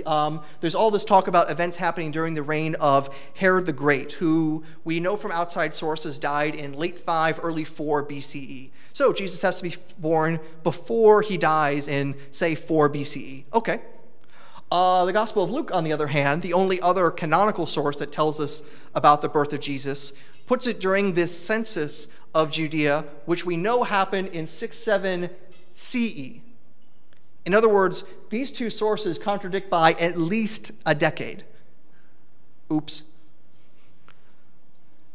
there's all this talk about events happening during the reign of Herod the Great, who we know from outside sources died in late 5, early 4 BCE. So Jesus has to be born before he dies in, say, 4 BCE. Okay. The Gospel of Luke, on the other hand, the only other canonical source that tells us about the birth of Jesus, puts it during this census of Judea, which we know happened in 6-7 CE. In other words, these two sources contradict by at least a decade. Oops.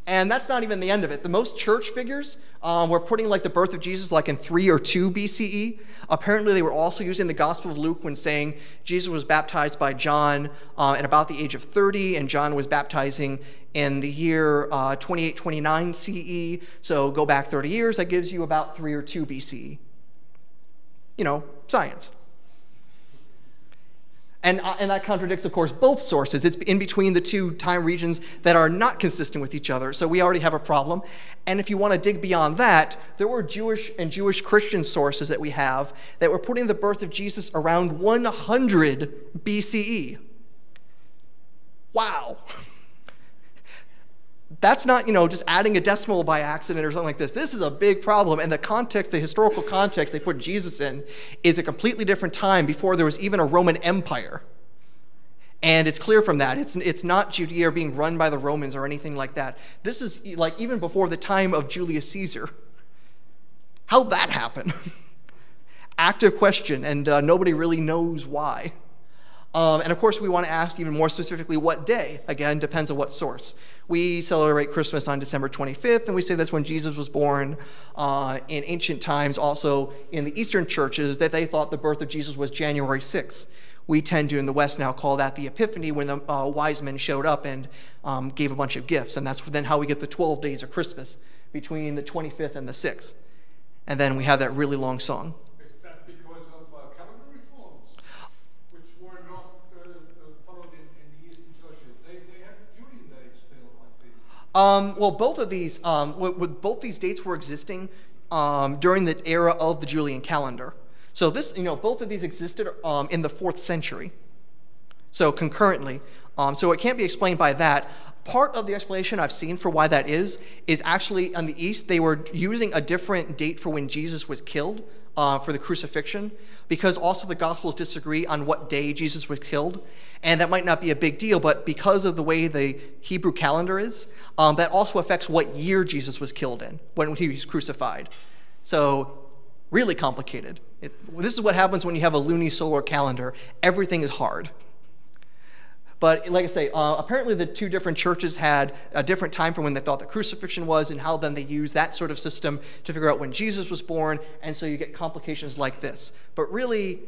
And that's not even the end of it. The most church figures were putting like the birth of Jesus like in 3 or 2 BCE. Apparently they were also using the Gospel of Luke when saying Jesus was baptized by John at about the age of 30, and John was baptizing in the year 28-29 CE. So go back 30 years, that gives you about 3 or 2 BCE. You know, science. And that contradicts, of course, both sources. It's in between the two time regions that are not consistent with each other. So we already have a problem. And if you want to dig beyond that, there were Jewish and Jewish Christian sources that we have that were putting the birth of Jesus around 100 BCE. Wow. That's not, just adding a decimal by accident or something like this. This is a big problem, and the context, the historical context they put Jesus in is a completely different time before there was even a Roman Empire. And it's clear from that. It's not Judea being run by the Romans or anything like that. This is like even before the time of Julius Caesar. How'd that happen? Active question, and nobody really knows why. And of course, we want to ask even more specifically what day. Again, depends on what source. We celebrate Christmas on December 25th, and we say that's when Jesus was born. In ancient times, also in the Eastern churches, that they thought the birth of Jesus was January 6th. We tend to, in the West now, call that the Epiphany, when the wise men showed up and gave a bunch of gifts. And that's then how we get the 12 days of Christmas, between the 25th and the 6th. And then we have that really long song. Is that because of calendar reforms, which were not followed in the Eastern churches? They had Julian dates still, I think. Well, both these dates were existing during the era of the Julian calendar. So this, both of these existed in the 4th century, so concurrently. So it can't be explained by that. Part of the explanation I've seen for why that is actually on the East, they were using a different date for when Jesus was killed for the crucifixion, because also the Gospels disagree on what day Jesus was killed. And that might not be a big deal, but because of the way the Hebrew calendar is, that also affects what year Jesus was killed in, when he was crucified. So really complicated. This is what happens when you have a lunisolar calendar. Everything is hard. But like I say, apparently the two different churches had a different time for when they thought the crucifixion was, and how then they used that sort of system to figure out when Jesus was born, and so you get complications like this. But really,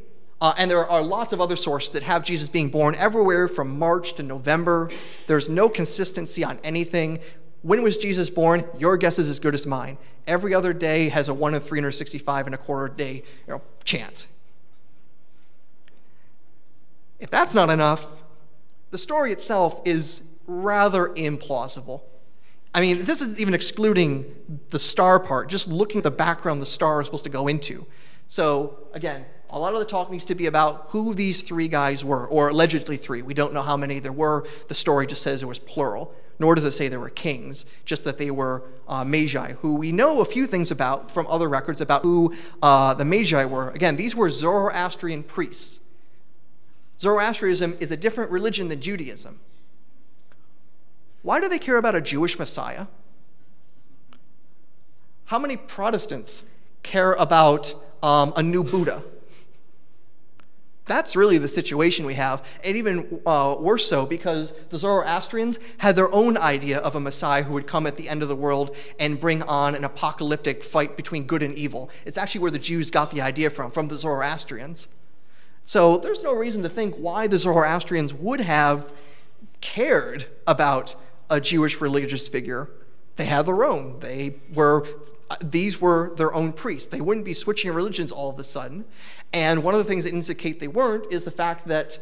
and there are lots of other sources that have Jesus being born everywhere from March to November. There's no consistency on anything. When was Jesus born? Your guess is as good as mine. Every other day has a 1 in 365 and a quarter day chance. If that's not enough, the story itself is rather implausible. I mean, this is even excluding the star part, just looking at the background the star is supposed to go into. So again, a lot of the talk needs to be about who these 3 guys were, or allegedly 3. We don't know how many there were. The story just says it was plural, nor does it say there were kings, just that they were magi, who we know a few things about from other records about who the magi were. Again, these were Zoroastrian priests. Zoroastrianism is a different religion than Judaism. Why do they care about a Jewish Messiah? How many Protestants care about a new Buddha? That's really the situation we have, and even worse so, because the Zoroastrians had their own idea of a Messiah who would come at the end of the world and bring on an apocalyptic fight between good and evil. It's actually where the Jews got the idea from the Zoroastrians. So there's no reason to think why the Zoroastrians would have cared about a Jewish religious figure. They had their own. These were their own priests. They wouldn't be switching religions all of a sudden. And one of the things that indicate they weren't is the fact that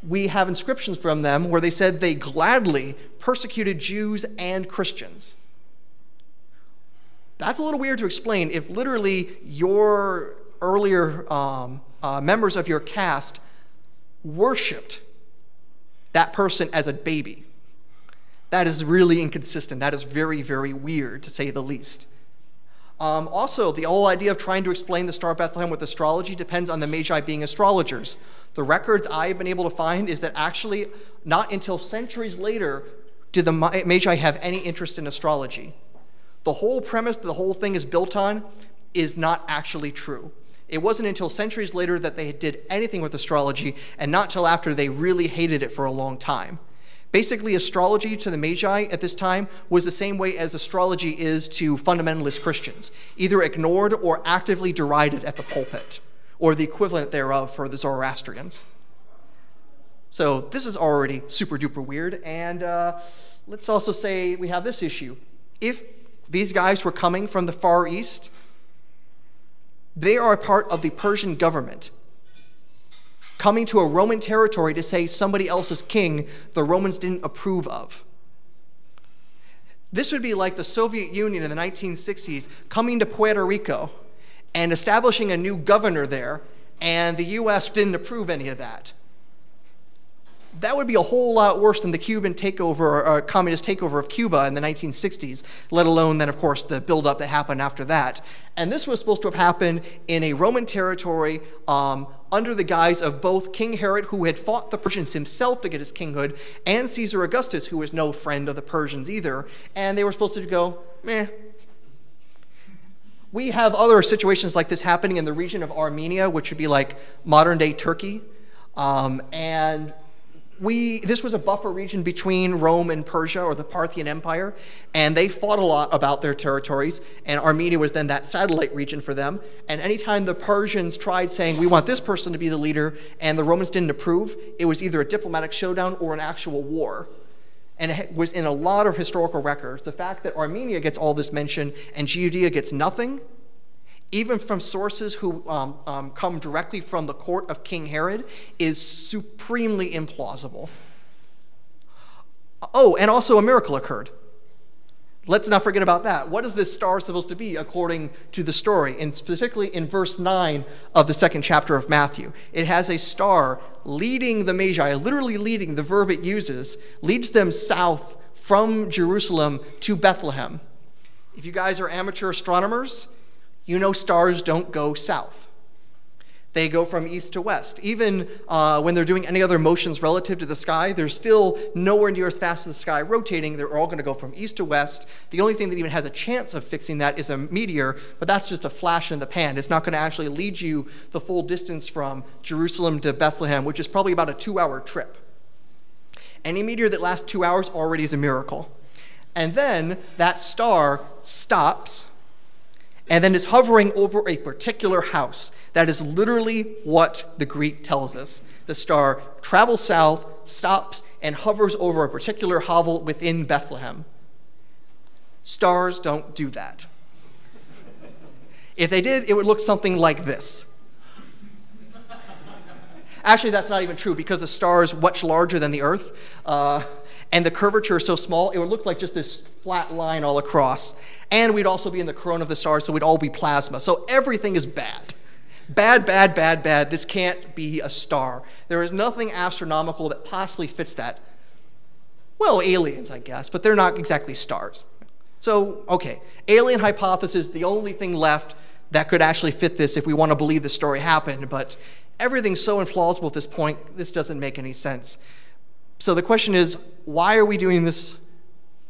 we have inscriptions from them where they said they gladly persecuted Jews and Christians. That's a little weird to explain if literally your earlier members of your caste worshipped that person as a baby. That is really inconsistent. That is very, very weird, to say the least. Also, the whole idea of trying to explain the Star of Bethlehem with astrology depends on the Magi being astrologers. The records I've been able to find is that actually not until centuries later did the Magi have any interest in astrology. The whole premise that the whole thing is built on is not actually true. It wasn't until centuries later that they did anything with astrology, and not till after they really hated it for a long time. Basically, astrology to the Magi at this time was the same way as astrology is to fundamentalist Christians, either ignored or actively derided at the pulpit, or the equivalent thereof for the Zoroastrians. So this is already super duper weird, and let's also say we have this issue. If these guys were coming from the Far East, they are a part of the Persian government, coming to a Roman territory to say somebody else's king the Romans didn't approve of. This would be like the Soviet Union in the 1960s coming to Puerto Rico and establishing a new governor there, and the US didn't approve any of that. That would be a whole lot worse than the Cuban takeover, or communist takeover of Cuba in the 1960s, let alone then, of course, the buildup that happened after that. And this was supposed to have happened in a Roman territory under the guise of both King Herod, who had fought the Persians himself to get his kinghood, and Caesar Augustus, who was no friend of the Persians either. And they were supposed to go, meh. We have other situations like this happening in the region of Armenia, which would be like modern-day Turkey. This was a buffer region between Rome and Persia, or the Parthian Empire, and they fought a lot about their territories, and Armenia was then that satellite region for them. And anytime the Persians tried saying, we want this person to be the leader, and the Romans didn't approve, it was either a diplomatic showdown or an actual war. And it was in a lot of historical records. The fact that Armenia gets all this mention and Judea gets nothing, even from sources who come directly from the court of King Herod, is supremely implausible. Oh, and also a miracle occurred. Let's not forget about that. What is this star supposed to be according to the story? And specifically in verse 9 of the 2nd chapter of Matthew. It has a star leading the Magi, literally leading, the verb it uses, leads them south from Jerusalem to Bethlehem. If you guys are amateur astronomers, you know stars don't go south. They go from east to west. Even when they're doing any other motions relative to the sky, they're still nowhere near as fast as the sky rotating. They're all going to go from east to west. The only thing that even has a chance of fixing that is a meteor, but that's just a flash in the pan. It's not going to actually lead you the full distance from Jerusalem to Bethlehem, which is probably about a 2-hour trip. Any meteor that lasts 2 hours already is a miracle. And then that star stops and then is hovering over a particular house. That is literally what the Greek tells us. The star travels south, stops, and hovers over a particular hovel within Bethlehem. Stars don't do that. If they did, it would look something like this. Actually, that's not even true, because the star is much larger than the Earth, and the curvature is so small, it would look like just this flat line all across. And we'd also be in the corona of the star, so we'd all be plasma. So everything is bad. Bad, bad, bad, bad. This can't be a star. There is nothing astronomical that possibly fits that. Well, aliens, I guess, but they're not exactly stars. So, okay, alien hypothesis, the only thing left that could actually fit this if we want to believe the story happened, but everything's so implausible at this point, this doesn't make any sense. So the question is, why are we doing this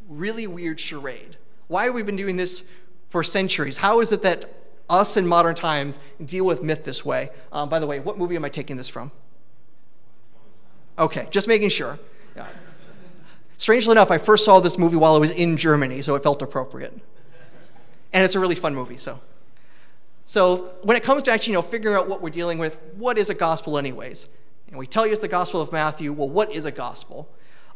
really weird charade? Why have we been doing this for centuries? How is it that us in modern times deal with myth this way? By the way, what movie am I taking this from? Okay, just making sure. Yeah. Strangely enough, I first saw this movie while I was in Germany, so it felt appropriate. And it's a really fun movie, so. So when it comes to actually, figuring out what we're dealing with, what is a gospel anyways? And we tell you it's the Gospel of Matthew. Well, what is a gospel?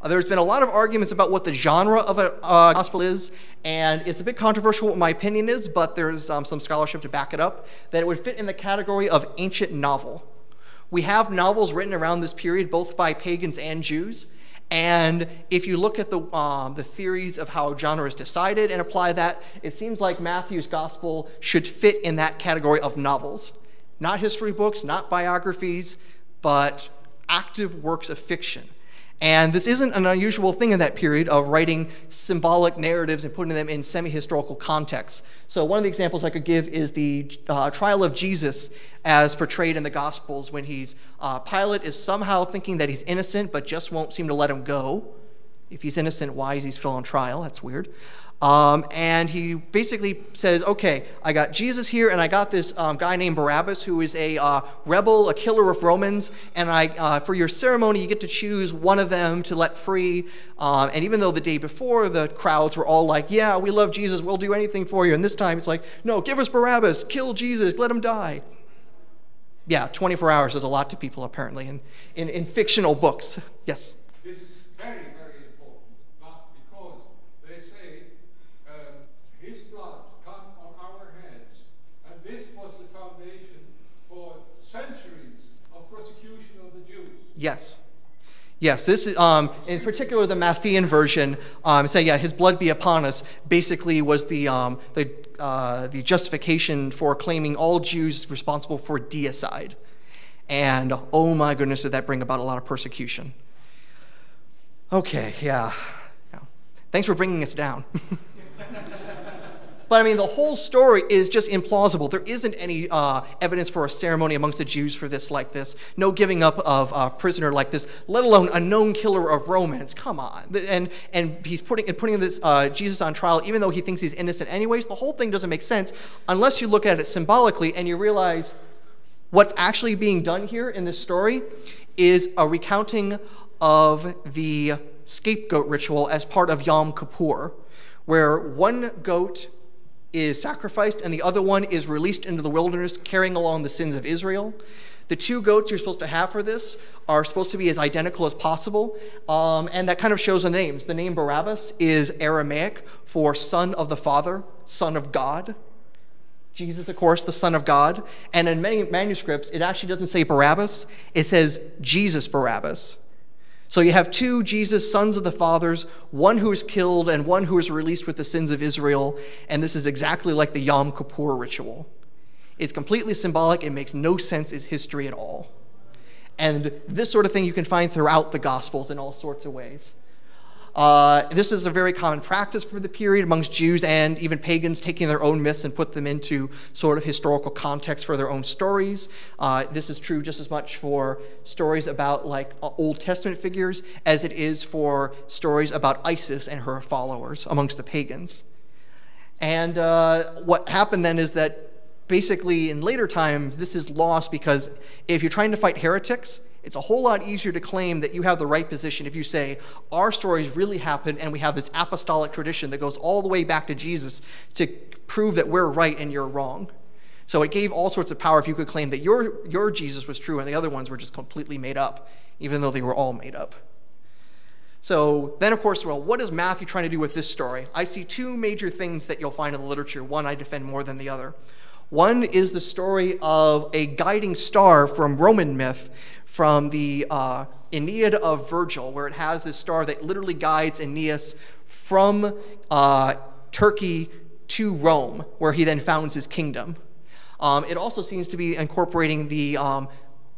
There's been a lot of arguments about what the genre of a gospel is, and it's a bit controversial what my opinion is, but there's some scholarship to back it up, that it would fit in the category of ancient novel. We have novels written around this period, both by pagans and Jews, and if you look at the theories of how genre is decided and apply that, it seems like Matthew's gospel should fit in that category of novels. Not history books, not biographies, but active works of fiction. And this isn't an unusual thing in that period of writing symbolic narratives and putting them in semi-historical contexts. So one of the examples I could give is the trial of Jesus as portrayed in the Gospels, when Pilate is somehow thinking that he's innocent but just won't seem to let him go. If he's innocent, why is he still on trial? That's weird. And he basically says, okay, I got Jesus here, and I got this guy named Barabbas, who is a rebel, a killer of Romans, and for your ceremony, you get to choose one of them to let free. And even though the day before, the crowds were all like, yeah, we love Jesus, we'll do anything for you. And this time, it's like, no, give us Barabbas, kill Jesus, let him die. Yeah, 24 hours is a lot to people, apparently, in fictional books. Yes? This is very, very important, because they say his blood come on our heads, and this was the foundation for centuries of persecution of the Jews. Yes. Yes, this is, in particular, the Matthean version, say, yeah, his blood be upon us, basically was the justification for claiming all Jews responsible for deicide. And, oh my goodness, did that bring about a lot of persecution. Okay, yeah. Thanks for bringing us down. But I mean, the whole story is just implausible. There isn't any evidence for a ceremony amongst the Jews for this like this. No giving up of a prisoner like this, let alone a known killer of Romans. Come on. And he's putting this Jesus on trial, even though he thinks he's innocent anyways. The whole thing doesn't make sense unless you look at it symbolically and you realize what's actually being done here in this story is a recounting of the scapegoat ritual as part of Yom Kippur, where one goat is sacrificed and the other one is released into the wilderness carrying along the sins of Israel. The two goats you're supposed to have for this are supposed to be as identical as possible, and that kind of shows the names. The name Barabbas is Aramaic for son of the Father, son of God. Jesus, of course, the Son of God. And in many manuscripts, it actually doesn't say Barabbas. It says Jesus Barabbas. So you have two Jesus, sons of the fathers, one who is killed and one who is released with the sins of Israel. And this is exactly like the Yom Kippur ritual. It's completely symbolic. It makes no sense as history at all. And this sort of thing you can find throughout the Gospels in all sorts of ways. This is a very common practice for the period amongst Jews and even pagans, taking their own myths and put them into sort of historical context for their own stories. This is true just as much for stories about like Old Testament figures as it is for stories about Isis and her followers amongst the pagans. And what happened then is that basically in later times this is lost, because if you're trying to fight heretics, it's a whole lot easier to claim that you have the right position if you say, our stories really happened and we have this apostolic tradition that goes all the way back to Jesus to prove that we're right and you're wrong. So it gave all sorts of power if you could claim that your Jesus was true and the other ones were just completely made up, even though they were all made up. So then, of course, well, what is Matthew trying to do with this story? I see two major things that you'll find in the literature. One I defend more than the other. One is the story of a guiding star from Roman myth, from the Aeneid of Virgil, where it has this star that literally guides Aeneas from Turkey to Rome, where he then founds his kingdom. It also seems to be incorporating the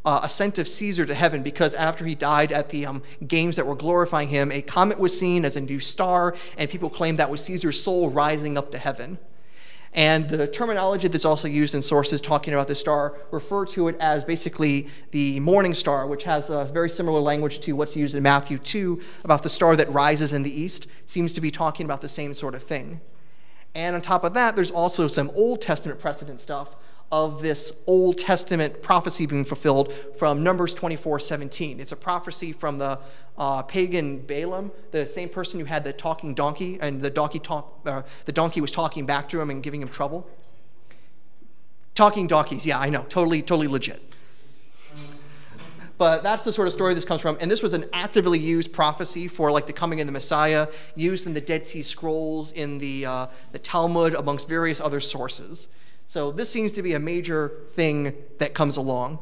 ascent of Caesar to heaven, because after he died at the games that were glorifying him, a comet was seen as a new star, and people claimed that was Caesar's soul rising up to heaven. And the terminology that's also used in sources talking about this star refer to it as basically the morning star, which has a very similar language to what's used in Matthew 2 about the star that rises in the east. Seems to be talking about the same sort of thing. And on top of that, there's also some Old Testament precedent stuff of this Old Testament prophecy being fulfilled from Numbers 24:17. It's a prophecy from the pagan Balaam, the same person who had the talking donkey, and the donkey was talking back to him and giving him trouble. Talking donkeys, yeah, I know, totally legit. But that's the sort of story this comes from. And this was an actively used prophecy for like the coming of the Messiah, used in the Dead Sea Scrolls, in the Talmud, amongst various other sources. So this seems to be a major thing that comes along.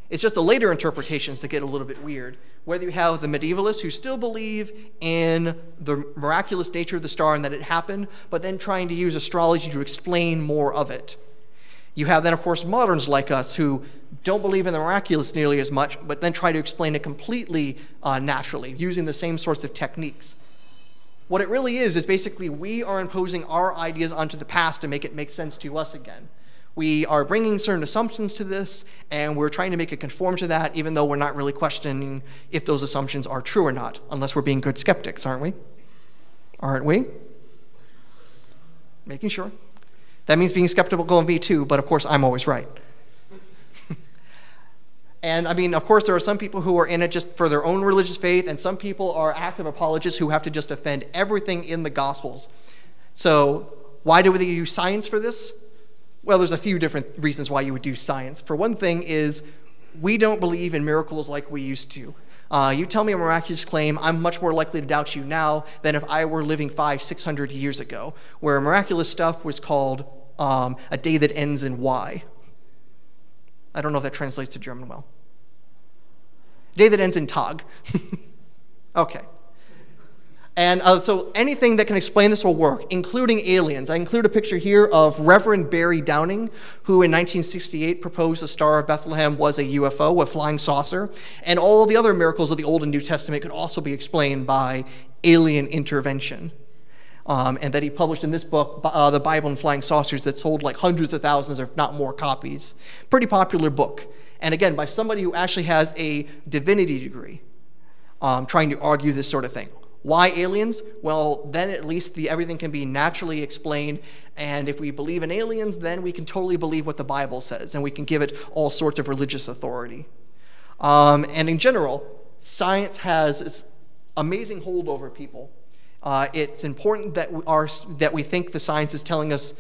It's just the later interpretations that get a little bit weird. Whether you have the medievalists who still believe in the miraculous nature of the star and that it happened, but then trying to use astrology to explain more of it. You have then, of course, moderns like us who don't believe in the miraculous nearly as much, but then try to explain it completely naturally, using the same sorts of techniques. What it really is basically we are imposing our ideas onto the past to make it make sense to us again. We are bringing certain assumptions to this, and we're trying to make it conform to that, even though we're not really questioning if those assumptions are true or not, unless we're being good skeptics, aren't we? Aren't we? Making sure. That means being skeptical of me too, but of course I'm always right. And I mean, of course, there are some people who are in it just for their own religious faith, and some people are active apologists who have to just defend everything in the Gospels. So why do we use science for this? Well, there's a few different reasons why you would do science. For one thing is we don't believe in miracles like we used to. You tell me a miraculous claim, I'm much more likely to doubt you now than if I were living 500-600 years ago, where miraculous stuff was called a day that ends in Y. I don't know if that translates to German well. Day that ends in Tag. Okay. And so anything that can explain this will work, including aliens. I include a picture here of Reverend Barry Downing, who in 1968 proposed the Star of Bethlehem was a UFO, a flying saucer, and all the other miracles of the Old and New Testament could also be explained by alien intervention. and that he published in this book, The Bible and Flying Saucers, that sold like hundreds of thousands, if not more, copies. Pretty popular book. And again, by somebody who actually has a divinity degree, trying to argue this sort of thing. Why aliens? Well, then at least everything can be naturally explained, and if we believe in aliens, then we can totally believe what the Bible says, and we can give it all sorts of religious authority. And in general, science has this amazing hold over people. It's important that we think the science is telling us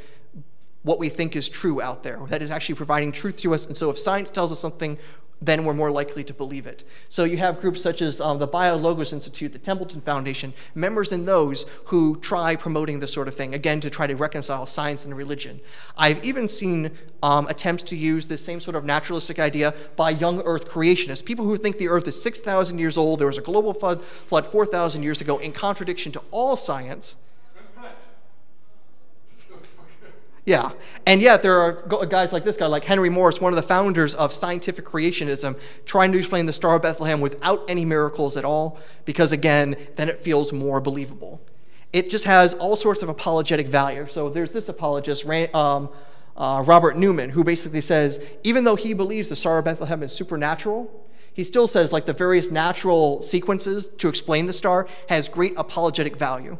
what we think is true out there, that is actually providing truth to us, and so if science tells us something, then we're more likely to believe it. So you have groups such as the BioLogos Institute, the Templeton Foundation, members in those who try promoting this sort of thing, again, to try to reconcile science and religion. I've even seen attempts to use this same sort of naturalistic idea by young Earth creationists, people who think the Earth is 6,000 years old, there was a global flood 4,000 years ago, in contradiction to all science. Yeah, and yet there are guys like this guy, like Henry Morris, one of the founders of scientific creationism, trying to explain the Star of Bethlehem without any miracles at all, because again, then it feels more believable. It just has all sorts of apologetic value. So there's this apologist, Robert Newman, who basically says, even though he believes the Star of Bethlehem is supernatural, he still says like the various natural sequences to explain the star has great apologetic value.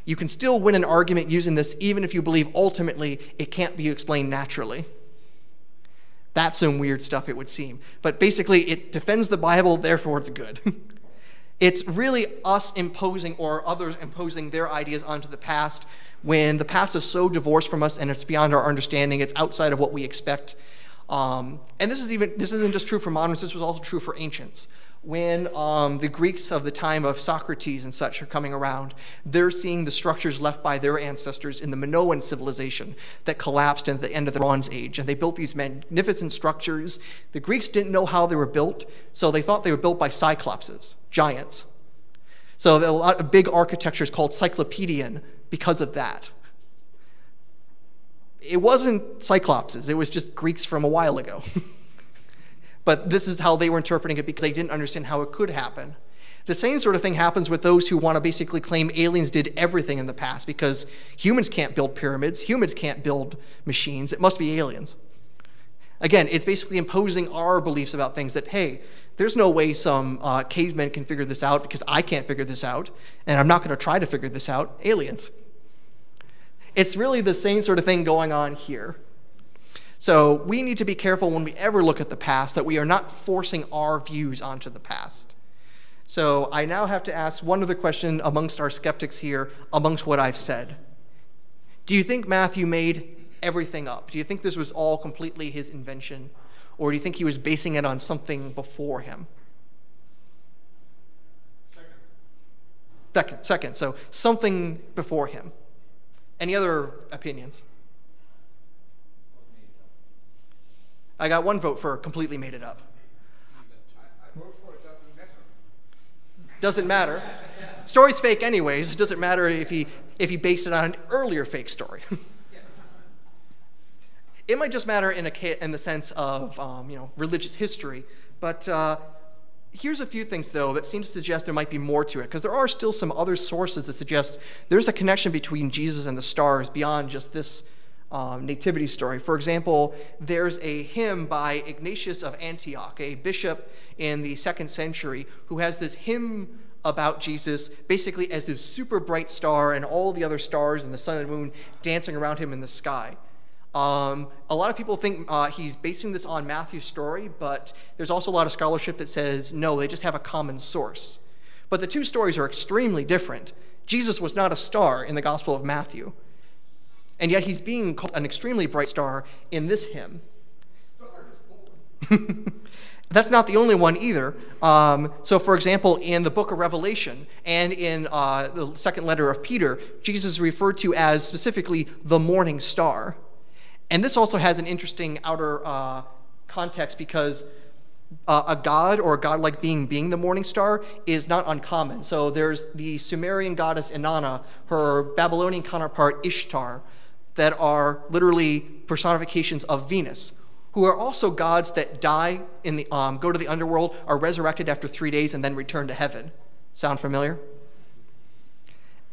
You can still win an argument using this even if you believe ultimately it can't be explained naturally. That's some weird stuff, it would seem. But basically, it defends the Bible, therefore it's good. It's really us imposing or others imposing their ideas onto the past when the past is so divorced from us and it's beyond our understanding, it's outside of what we expect. And this isn't just true for moderns, this was also true for ancients. When the Greeks of the time of Socrates and such are coming around, they're seeing the structures left by their ancestors in the Minoan civilization that collapsed at the end of the Bronze Age. And they built these magnificent structures. The Greeks didn't know how they were built, so they thought they were built by cyclopses, giants. So a lot of big architecture is called Cyclopean because of that. It wasn't cyclopses, it was just Greeks from a while ago. But this is how they were interpreting it because they didn't understand how it could happen. The same sort of thing happens with those who want to basically claim aliens did everything in the past because humans can't build pyramids, humans can't build machines, it must be aliens. Again, it's basically imposing our beliefs about things that, hey, there's no way some cavemen can figure this out because I can't figure this out, and I'm not going to try to figure this out, aliens. It's really the same sort of thing going on here. So we need to be careful when we ever look at the past that we are not forcing our views onto the past. So I now have to ask one other question amongst our skeptics here, amongst what I've said. Do you think Matthew made everything up? Do you think this was all completely his invention? Or do you think he was basing it on something before him? Second, so something before him. Any other opinions? I got one vote for completely made it up. I vote for it doesn't matter. Doesn't matter. Story's fake anyways. It doesn't matter if he based it on an earlier fake story. It might just matter in the sense of religious history. But here's a few things, though, that seem to suggest there might be more to it, because there are still some other sources that suggest there's a connection between Jesus and the stars beyond just this nativity story. For example, there's a hymn by Ignatius of Antioch, a bishop in the 2nd century, who has this hymn about Jesus basically as this super bright star and all the other stars and the sun and moon dancing around him in the sky. A lot of people think he's basing this on Matthew's story, but there's also a lot of scholarship that says, no, they just have a common source. But the two stories are extremely different. Jesus was not a star in the Gospel of Matthew, and yet he's being called an extremely bright star in this hymn. That's not the only one either. So for example, in the book of Revelation and in the second letter of Peter, Jesus is referred to as specifically the morning star. And this also has an interesting outer context because a god or a godlike being the morning star is not uncommon. So there's the Sumerian goddess Inanna, her Babylonian counterpart Ishtar, that are literally personifications of Venus, who are also gods that die in the go to the underworld, are resurrected after 3 days, and then return to heaven. Sound familiar?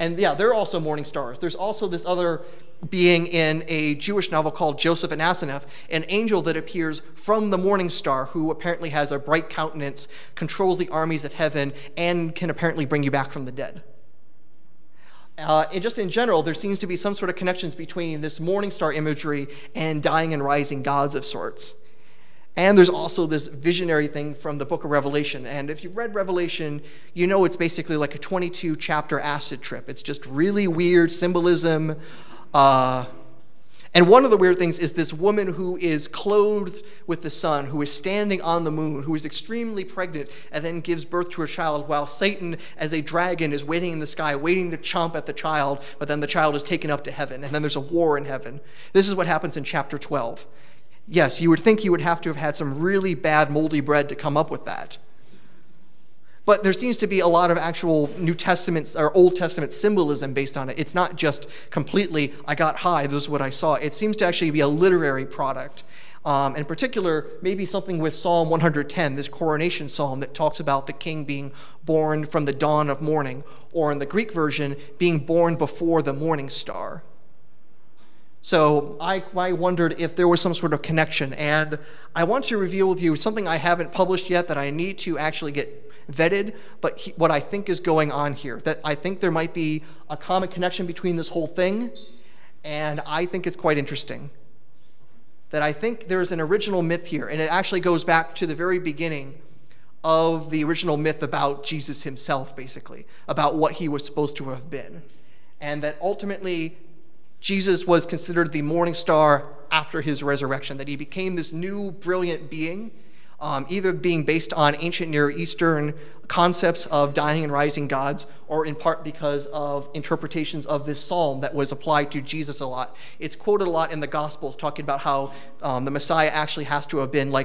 And yeah, they're also morning stars. There's also this other being in a Jewish novel called Joseph and Asenath, an angel that appears from the morning star who apparently has a bright countenance, controls the armies of heaven, and can apparently bring you back from the dead. And just in general, there seems to be some sort of connections between this morning star imagery and dying and rising gods of sorts. And there's also this visionary thing from the book of Revelation. And if you've read Revelation, you know it's basically like a 22-chapter acid trip. It's just really weird symbolism. And one of the weird things is this woman who is clothed with the sun, who is standing on the moon, who is extremely pregnant, and then gives birth to a child, while Satan, as a dragon, is waiting in the sky, waiting to chomp at the child, but then the child is taken up to heaven, and then there's a war in heaven. This is what happens in chapter 12. Yes, you would think you would have to have had some really bad moldy bread to come up with that. But there seems to be a lot of actual New Testament or Old Testament symbolism based on it. It's not just completely, I got high, this is what I saw. It seems to actually be a literary product. In particular, maybe something with Psalm 110, this coronation psalm that talks about the king being born from the dawn of morning, or in the Greek version, being born before the morning star. So I wondered if there was some sort of connection, and I want to reveal with you something I haven't published yet that I need to actually get vetted, but what I think is going on here, that I think there might be a common connection between this whole thing, and I think it's quite interesting. That I think there's an original myth here, and it actually goes back to the very beginning of the original myth about Jesus himself, basically, about what he was supposed to have been. And that ultimately, Jesus was considered the morning star after his resurrection, that he became this new brilliant being, either being based on ancient Near Eastern concepts of dying and rising gods, or in part because of interpretations of this psalm that was applied to Jesus a lot. It's quoted a lot in the Gospels, talking about how the Messiah actually has to have been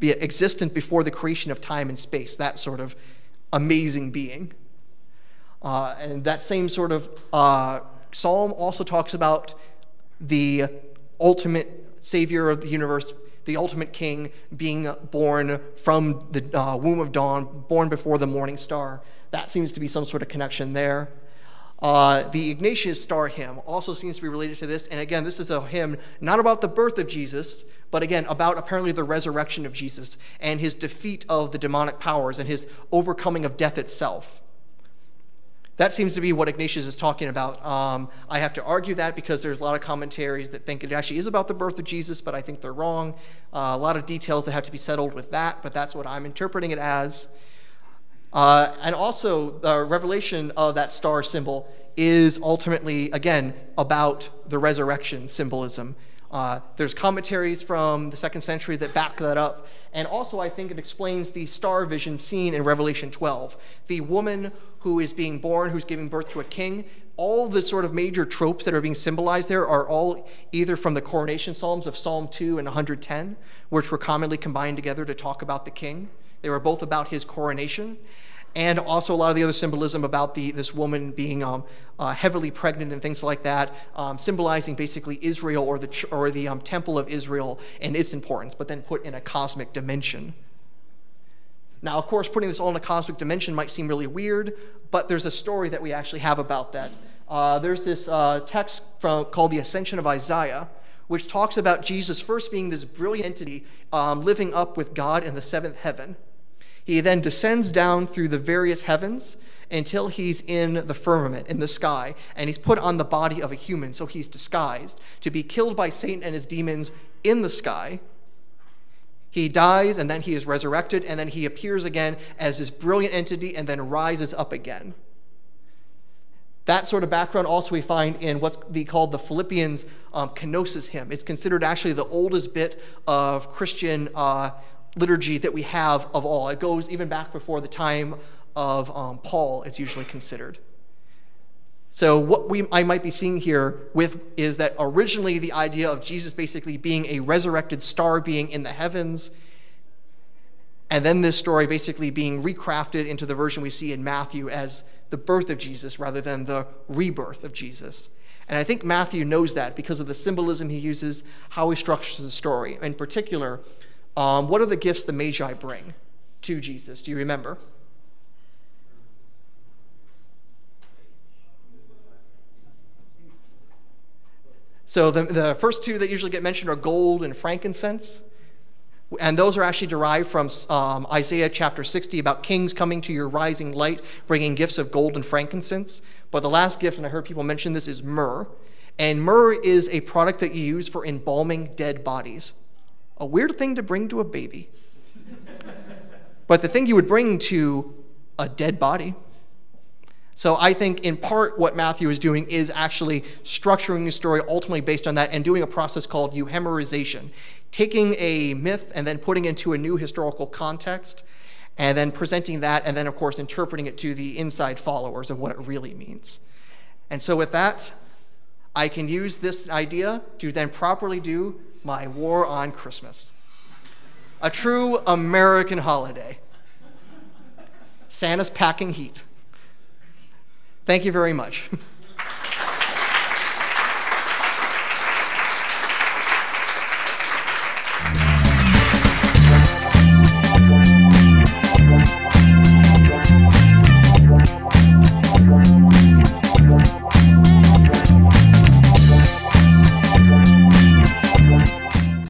be existent before the creation of time and space, that sort of amazing being. And that same sort of psalm also talks about the ultimate savior of the universe, the ultimate king, being born from the womb of dawn, born before the morning star. That seems to be some sort of connection there. The Ignatius star hymn also seems to be related to this. And again, this is a hymn not about the birth of Jesus, but again, about apparently the resurrection of Jesus and his defeat of the demonic powers and his overcoming of death itself. That seems to be what Ignatius is talking about. I have to argue that because there's a lot of commentaries that think it actually is about the birth of Jesus, but I think they're wrong. A lot of details that have to be settled with that, but that's what I'm interpreting it as. And also, the revelation of that star symbol is ultimately, again, about the resurrection symbolism. There's commentaries from the 2nd century that back that up. And also, I think it explains the star vision seen in Revelation 12. The woman who is being born, who's giving birth to a king, all the sort of major tropes that are being symbolized there are all either from the coronation psalms of Psalm 2 and 110, which were commonly combined together to talk about the king. They were both about his coronation. And also a lot of the other symbolism about this woman being heavily pregnant and things like that, symbolizing basically Israel or the temple of Israel and its importance, but then put in a cosmic dimension. Now, of course, putting this all in a cosmic dimension might seem really weird, but there's a story that we actually have about that. There's this text called the Ascension of Isaiah, which talks about Jesus first being this brilliant entity living up with God in the 7th heaven. He then descends down through the various heavens until he's in the firmament, in the sky, and he's put on the body of a human, so he's disguised, to be killed by Satan and his demons in the sky. He dies, and then he is resurrected, and then he appears again as this brilliant entity and then rises up again. That sort of background also we find in what's called the Philippians kenosis hymn. It's considered actually the oldest bit of Christian liturgy that we have of all. It goes even back before the time of Paul, it's usually considered. So what I might be seeing here is that originally the idea of Jesus basically being a resurrected star being in the heavens, and then this story basically being recrafted into the version we see in Matthew as the birth of Jesus rather than the rebirth of Jesus. And I think Matthew knows that because of the symbolism he uses, how he structures the story. In particular, what are the gifts the Magi bring to Jesus? Do you remember? So the first two that usually get mentioned are gold and frankincense. And those are actually derived from Isaiah chapter 60 about kings coming to your rising light, bringing gifts of gold and frankincense. But the last gift, and I heard people mention this, is myrrh. And myrrh is a product that you use for embalming dead bodies. A weird thing to bring to a baby. But the thing you would bring to a dead body. So I think in part what Matthew is doing is actually structuring the story ultimately based on that and doing a process called euhemerization, taking a myth and then putting it into a new historical context and then presenting that and then, of course, interpreting it to the inside followers of what it really means. And so with that, I can use this idea to then properly do my War on Christmas, a true American holiday. Santa's packing heat. Thank you very much.